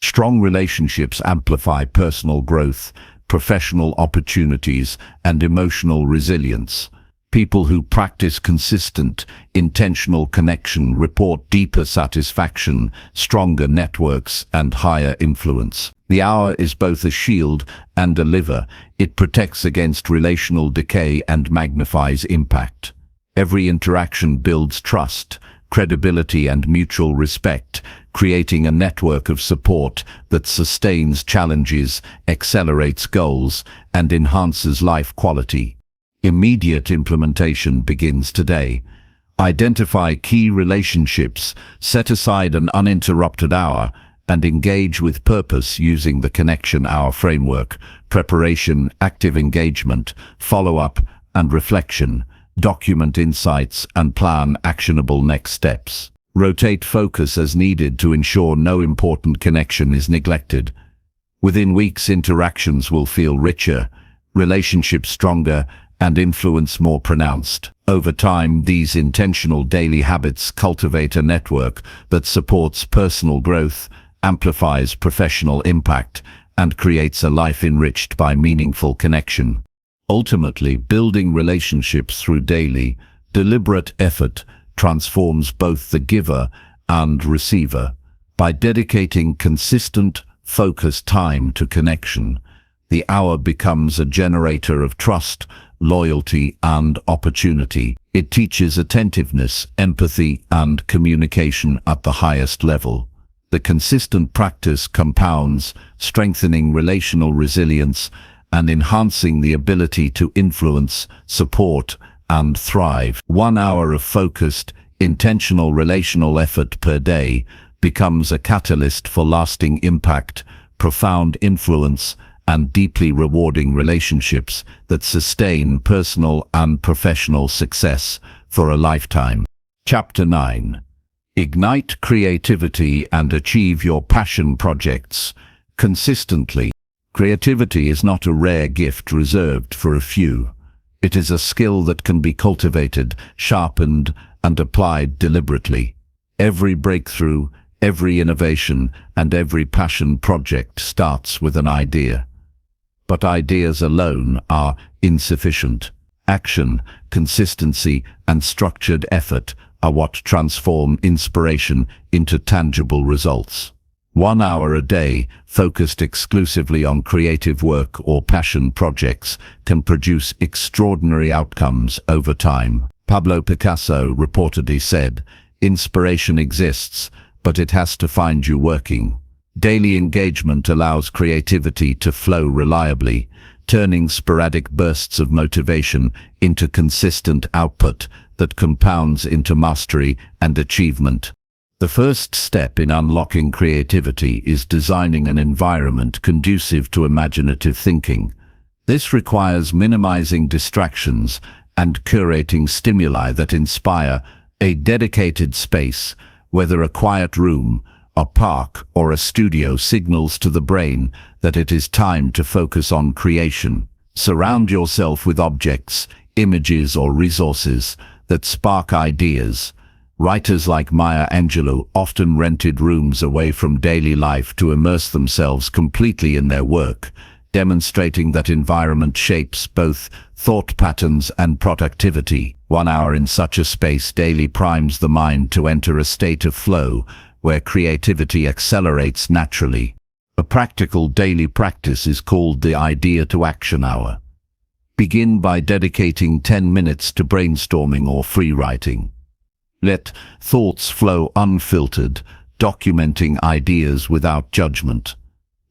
Speaker 1: Strong relationships amplify personal growth, professional opportunities, and emotional resilience. People who practice consistent, intentional connection report deeper satisfaction, stronger networks, and higher influence. The hour is both a shield and a lever. It protects against relational decay and magnifies impact. Every interaction builds trust, credibility, and mutual respect, creating a network of support that sustains challenges, accelerates goals, and enhances life quality. Immediate implementation begins today. Identify key relationships, set aside an uninterrupted hour, and engage with purpose using the Connection Hour framework: preparation, active engagement, follow-up, and reflection. Document insights and plan actionable next steps. Rotate focus as needed to ensure no important connection is neglected. Within weeks, interactions will feel richer, relationships stronger, and influence more pronounced. Over time, these intentional daily habits cultivate a network that supports personal growth, amplifies professional impact, and creates a life enriched by meaningful connection. Ultimately, building relationships through daily, deliberate effort transforms both the giver and receiver. By dedicating consistent, focused time to connection, the hour becomes a generator of trust, loyalty, and opportunity. It teaches attentiveness, empathy, and communication at the highest level. The consistent practice compounds, strengthening relational resilience and enhancing the ability to influence, support, and thrive. 1 hour of focused, intentional relational effort per day becomes a catalyst for lasting impact, profound influence, and deeply rewarding relationships that sustain personal and professional success for a lifetime. Chapter 9. Ignite creativity and achieve your passion projects consistently. Creativity is not a rare gift reserved for a few. It is a skill that can be cultivated, sharpened, and applied deliberately. Every breakthrough, every innovation, and every passion project starts with an idea. But ideas alone are insufficient. Action, consistency, and structured effort are what transform inspiration into tangible results. 1 hour a day, focused exclusively on creative work or passion projects, can produce extraordinary outcomes over time. Pablo Picasso reportedly said, "Inspiration exists, but it has to find you working." Daily engagement allows creativity to flow reliably, turning sporadic bursts of motivation into consistent output that compounds into mastery and achievement. The first step in unlocking creativity is designing an environment conducive to imaginative thinking. This requires minimizing distractions and curating stimuli that inspire. A dedicated space, whether a quiet room, a park, or a studio, signals to the brain that it is time to focus on creation. Surround yourself with objects, images, or resources that spark ideas. Writers like Maya Angelou often rented rooms away from daily life to immerse themselves completely in their work, demonstrating that environment shapes both thought patterns and productivity. 1 hour in such a space daily primes the mind to enter a state of flow, where creativity accelerates naturally. A practical daily practice is called the Idea to Action Hour. Begin by dedicating 10 minutes to brainstorming or free writing. Let thoughts flow unfiltered, documenting ideas without judgment.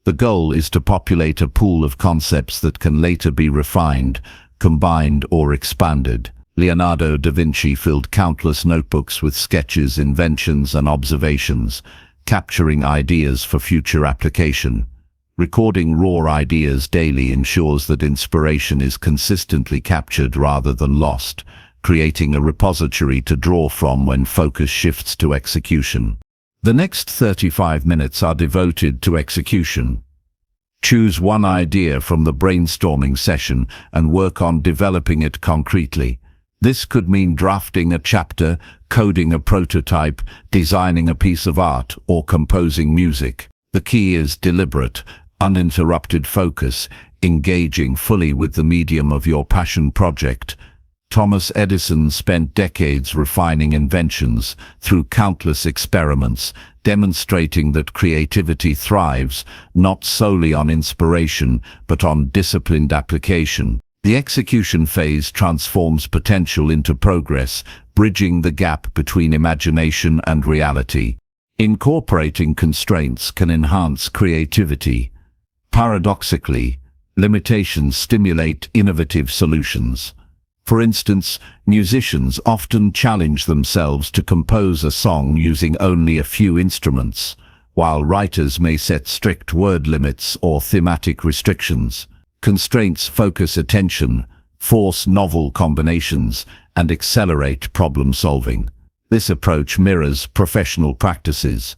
Speaker 1: The goal is to populate a pool of concepts that can later be refined, combined, or expanded. Leonardo da Vinci filled countless notebooks with sketches, inventions, and observations, capturing ideas for future application. Recording raw ideas daily ensures that inspiration is consistently captured rather than lost, creating a repository to draw from when focus shifts to execution. The next 35 minutes are devoted to execution. Choose one idea from the brainstorming session and work on developing it concretely. This could mean drafting a chapter, coding a prototype, designing a piece of art, or composing music. The key is deliberate, uninterrupted focus, engaging fully with the medium of your passion project. Thomas Edison spent decades refining inventions through countless experiments, demonstrating that creativity thrives not solely on inspiration, but on disciplined application. The execution phase transforms potential into progress, bridging the gap between imagination and reality. Incorporating constraints can enhance creativity. Paradoxically, limitations stimulate innovative solutions. For instance, musicians often challenge themselves to compose a song using only a few instruments, while writers may set strict word limits or thematic restrictions. Constraints focus attention, force novel combinations, and accelerate problem solving. This approach mirrors professional practices.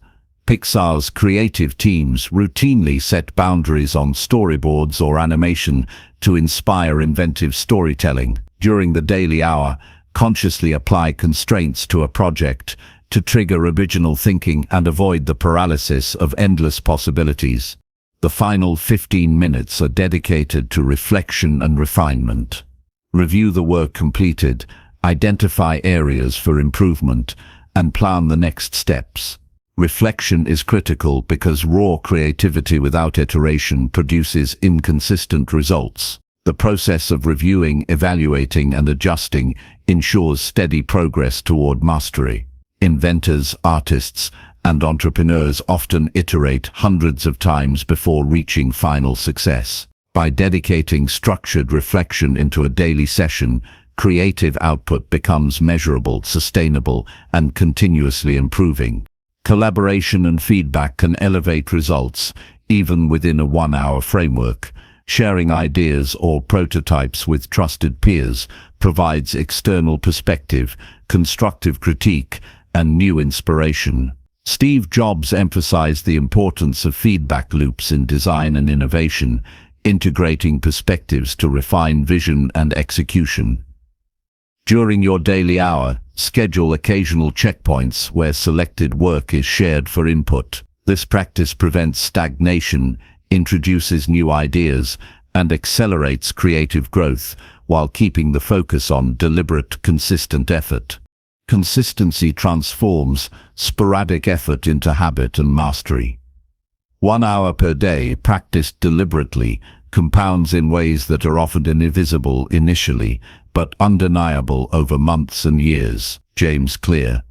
Speaker 1: Pixar's creative teams routinely set boundaries on storyboards or animation to inspire inventive storytelling. During the daily hour, consciously apply constraints to a project to trigger original thinking and avoid the paralysis of endless possibilities. The final 15 minutes are dedicated to reflection and refinement. Review the work completed, identify areas for improvement, and plan the next steps. Reflection is critical because raw creativity without iteration produces inconsistent results. The process of reviewing, evaluating, and adjusting ensures steady progress toward mastery. Inventors, artists, and entrepreneurs often iterate hundreds of times before reaching final success. By dedicating structured reflection into a daily session, creative output becomes measurable, sustainable, and continuously improving. Collaboration and feedback can elevate results, even within a 1-hour framework. Sharing ideas or prototypes with trusted peers provides external perspective, constructive critique, and new inspiration. Steve Jobs emphasized the importance of feedback loops in design and innovation, integrating perspectives to refine vision and execution. During your daily hour, schedule occasional checkpoints where selected work is shared for input. This practice prevents stagnation, introduces new ideas, and accelerates creative growth while keeping the focus on deliberate, consistent effort. Consistency transforms sporadic effort into habit and mastery. 1 hour per day, practiced deliberately, compounds in ways that are often invisible initially, but undeniable over months and years. James Clear,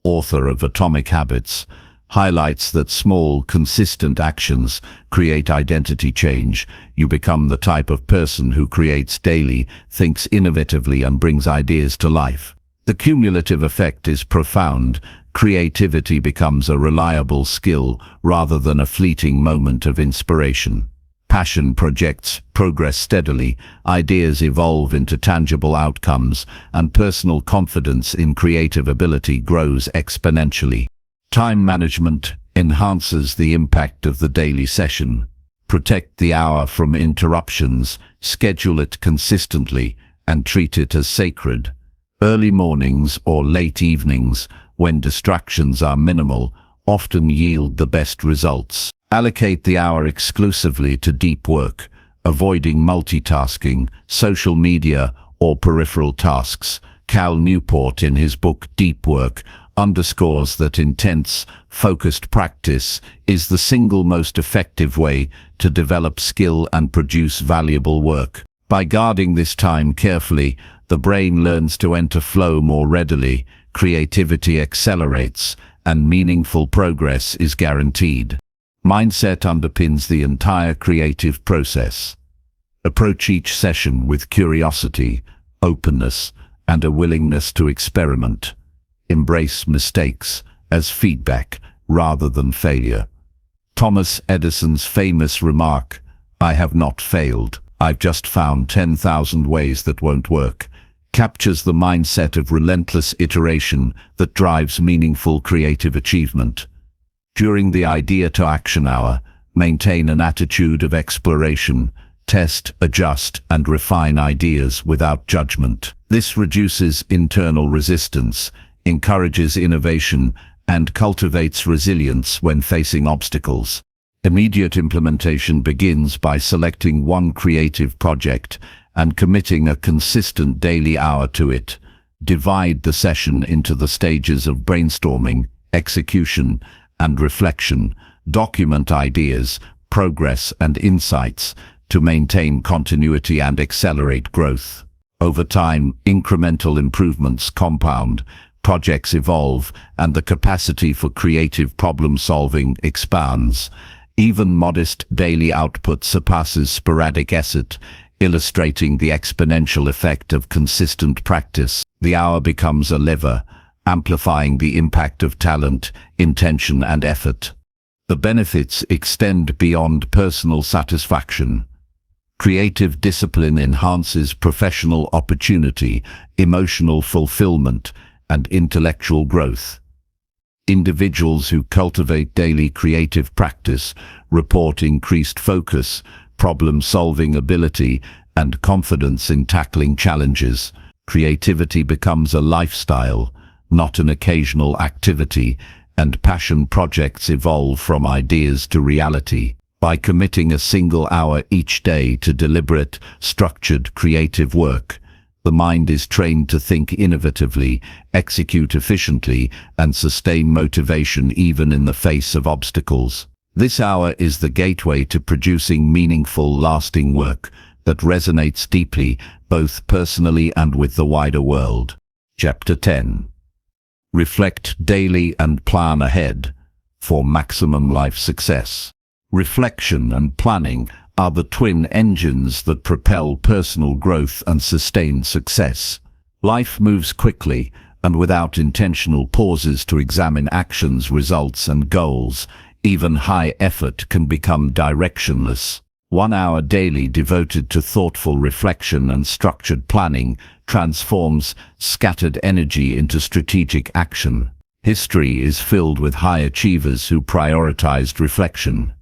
Speaker 1: author of Atomic Habits, highlights that small, consistent actions create identity change. You become the type of person who creates daily, thinks innovatively, and brings ideas to life. The cumulative effect is profound. Creativity becomes a reliable skill rather than a fleeting moment of inspiration. Passion projects progress steadily, ideas evolve into tangible outcomes, and personal confidence in creative ability grows exponentially. Time management enhances the impact of the daily session. Protect the hour from interruptions, schedule it consistently, and treat it as sacred. Early mornings or late evenings, when distractions are minimal, often yield the best results. Allocate the hour exclusively to deep work, avoiding multitasking, social media, or peripheral tasks. Cal Newport, in his book Deep Work, underscores that intense, focused practice is the single most effective way to develop skill and produce valuable work. By guarding this time carefully, the brain learns to enter flow more readily, creativity accelerates, and meaningful progress is guaranteed. Mindset underpins the entire creative process. Approach each session with curiosity, openness, and a willingness to experiment. Embrace mistakes as feedback rather than failure. Thomas Edison's famous remark, "I have not failed, I've just found 10,000 ways that won't work," captures the mindset of relentless iteration that drives meaningful creative achievement. During the idea to action hour, maintain an attitude of exploration. Test, adjust, and refine ideas without judgment. This reduces internal resistance, encourages innovation, and cultivates resilience when facing obstacles. Immediate implementation begins by selecting one creative project and committing a consistent daily hour to it. Divide the session into the stages of brainstorming, execution, and reflection. Document ideas, progress, and insights to maintain continuity and accelerate growth. Over time, incremental improvements compound, projects evolve, and the capacity for creative problem-solving expands. Even modest daily output surpasses sporadic effort, illustrating the exponential effect of consistent practice. The hour becomes a lever, amplifying the impact of talent, intention, and effort. The benefits extend beyond personal satisfaction. Creative discipline enhances professional opportunity, emotional fulfillment, and intellectual growth. Individuals who cultivate daily creative practice report increased focus, problem-solving ability, and confidence in tackling challenges. Creativity becomes a lifestyle, not an occasional activity, and passion projects evolve from ideas to reality. By committing a single hour each day to deliberate, structured, creative work, the mind is trained to think innovatively, execute efficiently, and sustain motivation even in the face of obstacles. This hour is the gateway to producing meaningful, lasting work that resonates deeply, both personally and with the wider world. Chapter 10. Reflect daily and plan ahead for maximum life success. Reflection and planning are the twin engines that propel personal growth and sustain success. Life moves quickly, and without intentional pauses to examine actions, results, and goals, even high effort can become directionless. 1 hour daily devoted to thoughtful reflection and structured planning transforms scattered energy into strategic action. History is filled with high achievers who prioritized reflection.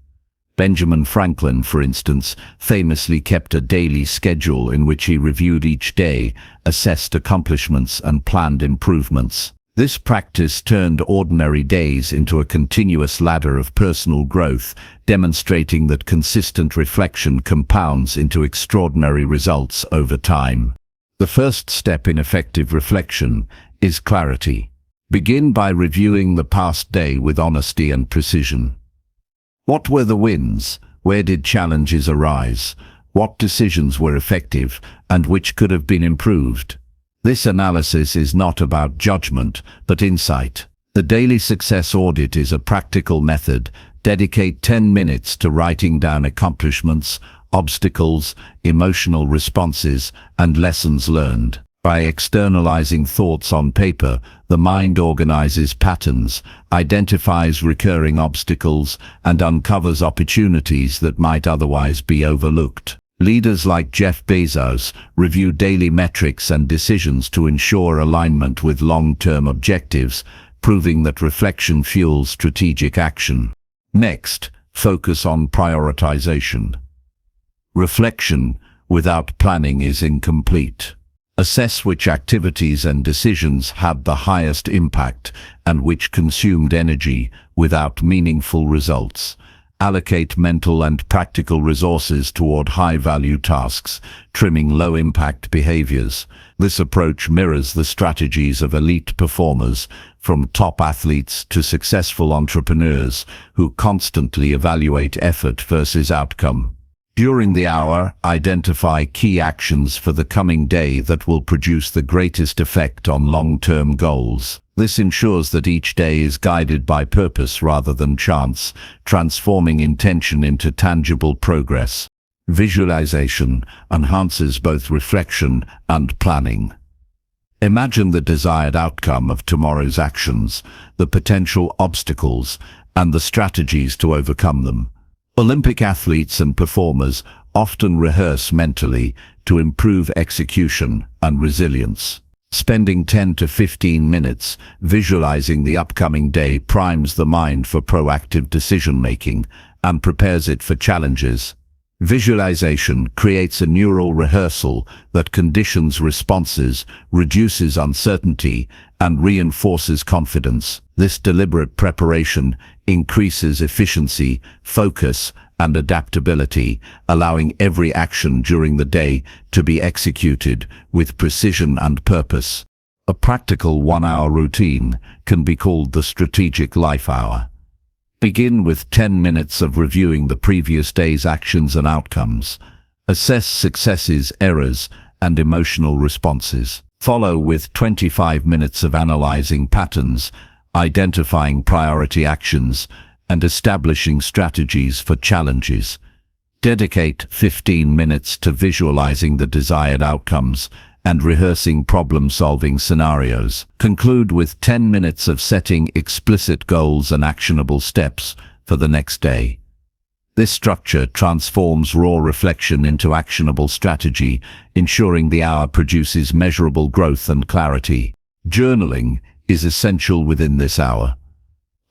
Speaker 1: Benjamin Franklin, for instance, famously kept a daily schedule in which he reviewed each day, assessed accomplishments, and planned improvements. This practice turned ordinary days into a continuous ladder of personal growth, demonstrating that consistent reflection compounds into extraordinary results over time. The first step in effective reflection is clarity. Begin by reviewing the past day with honesty and precision. What were the wins? Where did challenges arise? What decisions were effective, and which could have been improved? This analysis is not about judgment, but insight. The Daily Success Audit is a practical method. Dedicate 10 minutes to writing down accomplishments, obstacles, emotional responses, and lessons learned. By externalizing thoughts on paper, the mind organizes patterns, identifies recurring obstacles, and uncovers opportunities that might otherwise be overlooked. Leaders like Jeff Bezos review daily metrics and decisions to ensure alignment with long-term objectives, proving that reflection fuels strategic action. Next, focus on prioritization. Reflection without planning is incomplete. Assess which activities and decisions had the highest impact and which consumed energy without meaningful results. Allocate mental and practical resources toward high-value tasks, trimming low-impact behaviors. This approach mirrors the strategies of elite performers, from top athletes to successful entrepreneurs who constantly evaluate effort versus outcome. During the hour, identify key actions for the coming day that will produce the greatest effect on long-term goals. This ensures that each day is guided by purpose rather than chance, transforming intention into tangible progress. Visualization enhances both reflection and planning. Imagine the desired outcome of tomorrow's actions, the potential obstacles, and the strategies to overcome them. Olympic athletes and performers often rehearse mentally to improve execution and resilience. Spending 10 to 15 minutes visualizing the upcoming day primes the mind for proactive decision-making and prepares it for challenges. Visualization creates a neural rehearsal that conditions responses, reduces uncertainty, and reinforces confidence. This deliberate preparation increases efficiency, focus, and adaptability, allowing every action during the day to be executed with precision and purpose. A practical one-hour routine can be called the strategic life hour. Begin with 10 minutes of reviewing the previous day's actions and outcomes. Assess successes, errors, and emotional responses. Follow with 25 minutes of analyzing patterns, identifying priority actions, and establishing strategies for challenges. Dedicate 15 minutes to visualizing the desired outcomes and rehearsing problem-solving scenarios. Conclude with 10 minutes of setting explicit goals and actionable steps for the next day. This structure transforms raw reflection into actionable strategy, ensuring the hour produces measurable growth and clarity. Journaling is essential within this hour.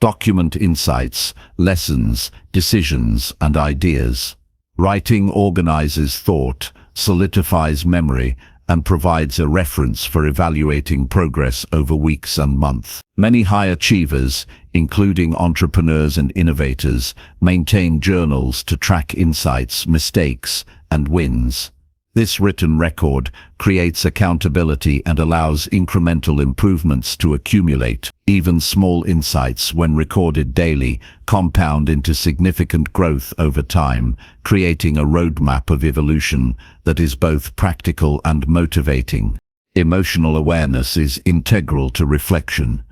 Speaker 1: Document insights, lessons, decisions, and ideas. Writing organizes thought, solidifies memory, and provides a reference for evaluating progress over weeks and months. Many high achievers, including entrepreneurs and innovators, maintain journals to track insights, mistakes, and wins. This written record creates accountability and allows incremental improvements to accumulate. Even small insights, when recorded daily, compound into significant growth over time, creating a roadmap of evolution that is both practical and motivating. Emotional awareness is integral to reflection.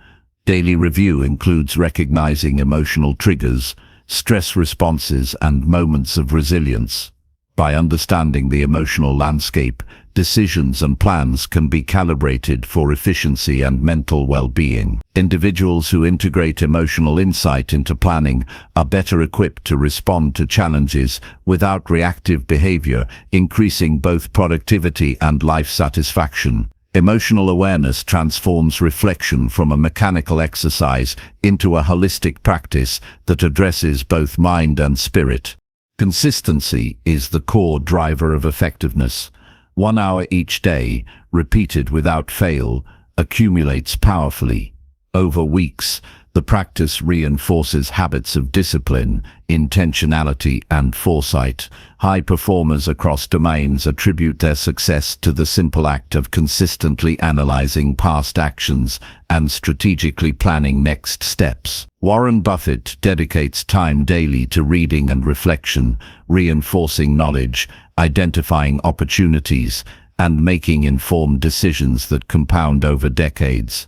Speaker 1: Daily review includes recognizing emotional triggers, stress responses, and moments of resilience. By understanding the emotional landscape, decisions and plans can be calibrated for efficiency and mental well-being. Individuals who integrate emotional insight into planning are better equipped to respond to challenges without reactive behavior, increasing both productivity and life satisfaction. Emotional awareness transforms reflection from a mechanical exercise into a holistic practice that addresses both mind and spirit. Consistency is the core driver of effectiveness. 1 hour each day, repeated without fail, accumulates powerfully. Over weeks, the practice reinforces habits of discipline, intentionality, and foresight. High performers across domains attribute their success to the simple act of consistently analyzing past actions and strategically planning next steps. Warren Buffett dedicates time daily to reading and reflection, reinforcing knowledge, identifying opportunities, and making informed decisions that compound over decades.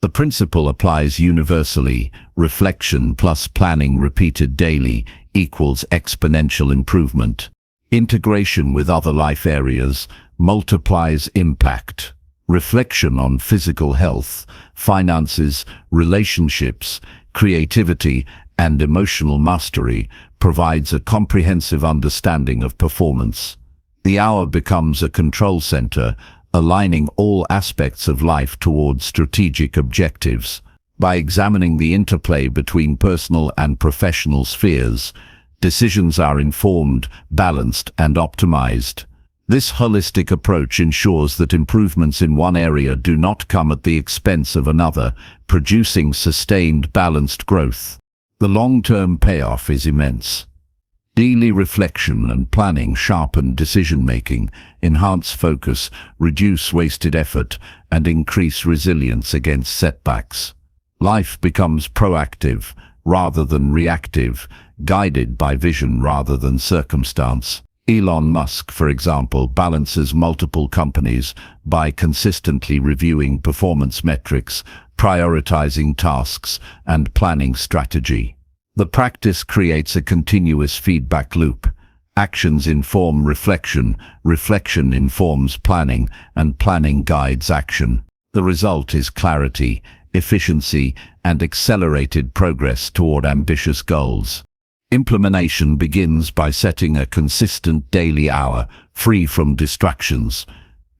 Speaker 1: The principle applies universally. Reflection plus planning repeated daily equals exponential improvement. Integration with other life areas multiplies impact. Reflection on physical health, finances, relationships, creativity, and emotional mastery provides a comprehensive understanding of performance. The hour becomes a control center, aligning all aspects of life towards strategic objectives. By examining the interplay between personal and professional spheres, decisions are informed, balanced, and optimized. This holistic approach ensures that improvements in one area do not come at the expense of another, producing sustained, balanced growth. The long-term payoff is immense. Daily reflection and planning sharpen decision-making, enhance focus, reduce wasted effort, and increase resilience against setbacks. Life becomes proactive rather than reactive, guided by vision rather than circumstance. Elon Musk, for example, balances multiple companies by consistently reviewing performance metrics, prioritizing tasks, and planning strategy. The practice creates a continuous feedback loop. Actions inform reflection, reflection informs planning, and planning guides action. The result is clarity, efficiency, and accelerated progress toward ambitious goals. Implementation begins by setting a consistent daily hour, free from distractions.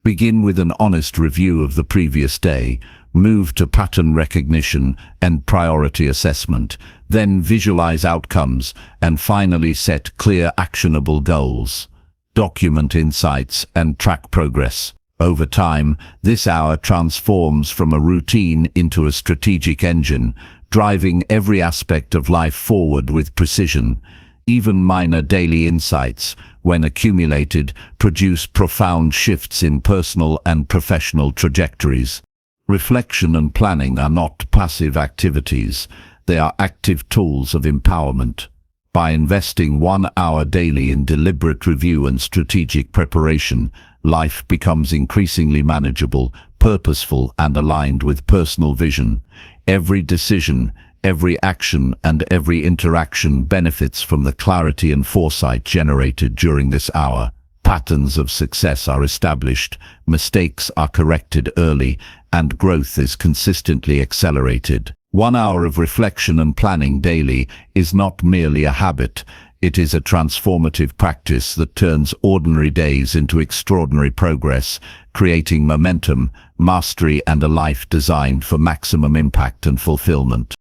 Speaker 1: Begin with an honest review of the previous day, move to pattern recognition and priority assessment, then visualize outcomes, and finally set clear, actionable goals. Document insights and track progress. Over time, this hour transforms from a routine into a strategic engine, driving every aspect of life forward with precision. Even minor daily insights, when accumulated, produce profound shifts in personal and professional trajectories. Reflection and planning are not passive activities, they are active tools of empowerment. By investing 1 hour daily in deliberate review and strategic preparation, life becomes increasingly manageable, purposeful, and aligned with personal vision. Every decision, every action, and every interaction benefits from the clarity and foresight generated during this hour. Patterns of success are established, mistakes are corrected early, and growth is consistently accelerated. 1 hour of reflection and planning daily is not merely a habit, it is a transformative practice that turns ordinary days into extraordinary progress, creating momentum, mastery, and a life designed for maximum impact and fulfillment.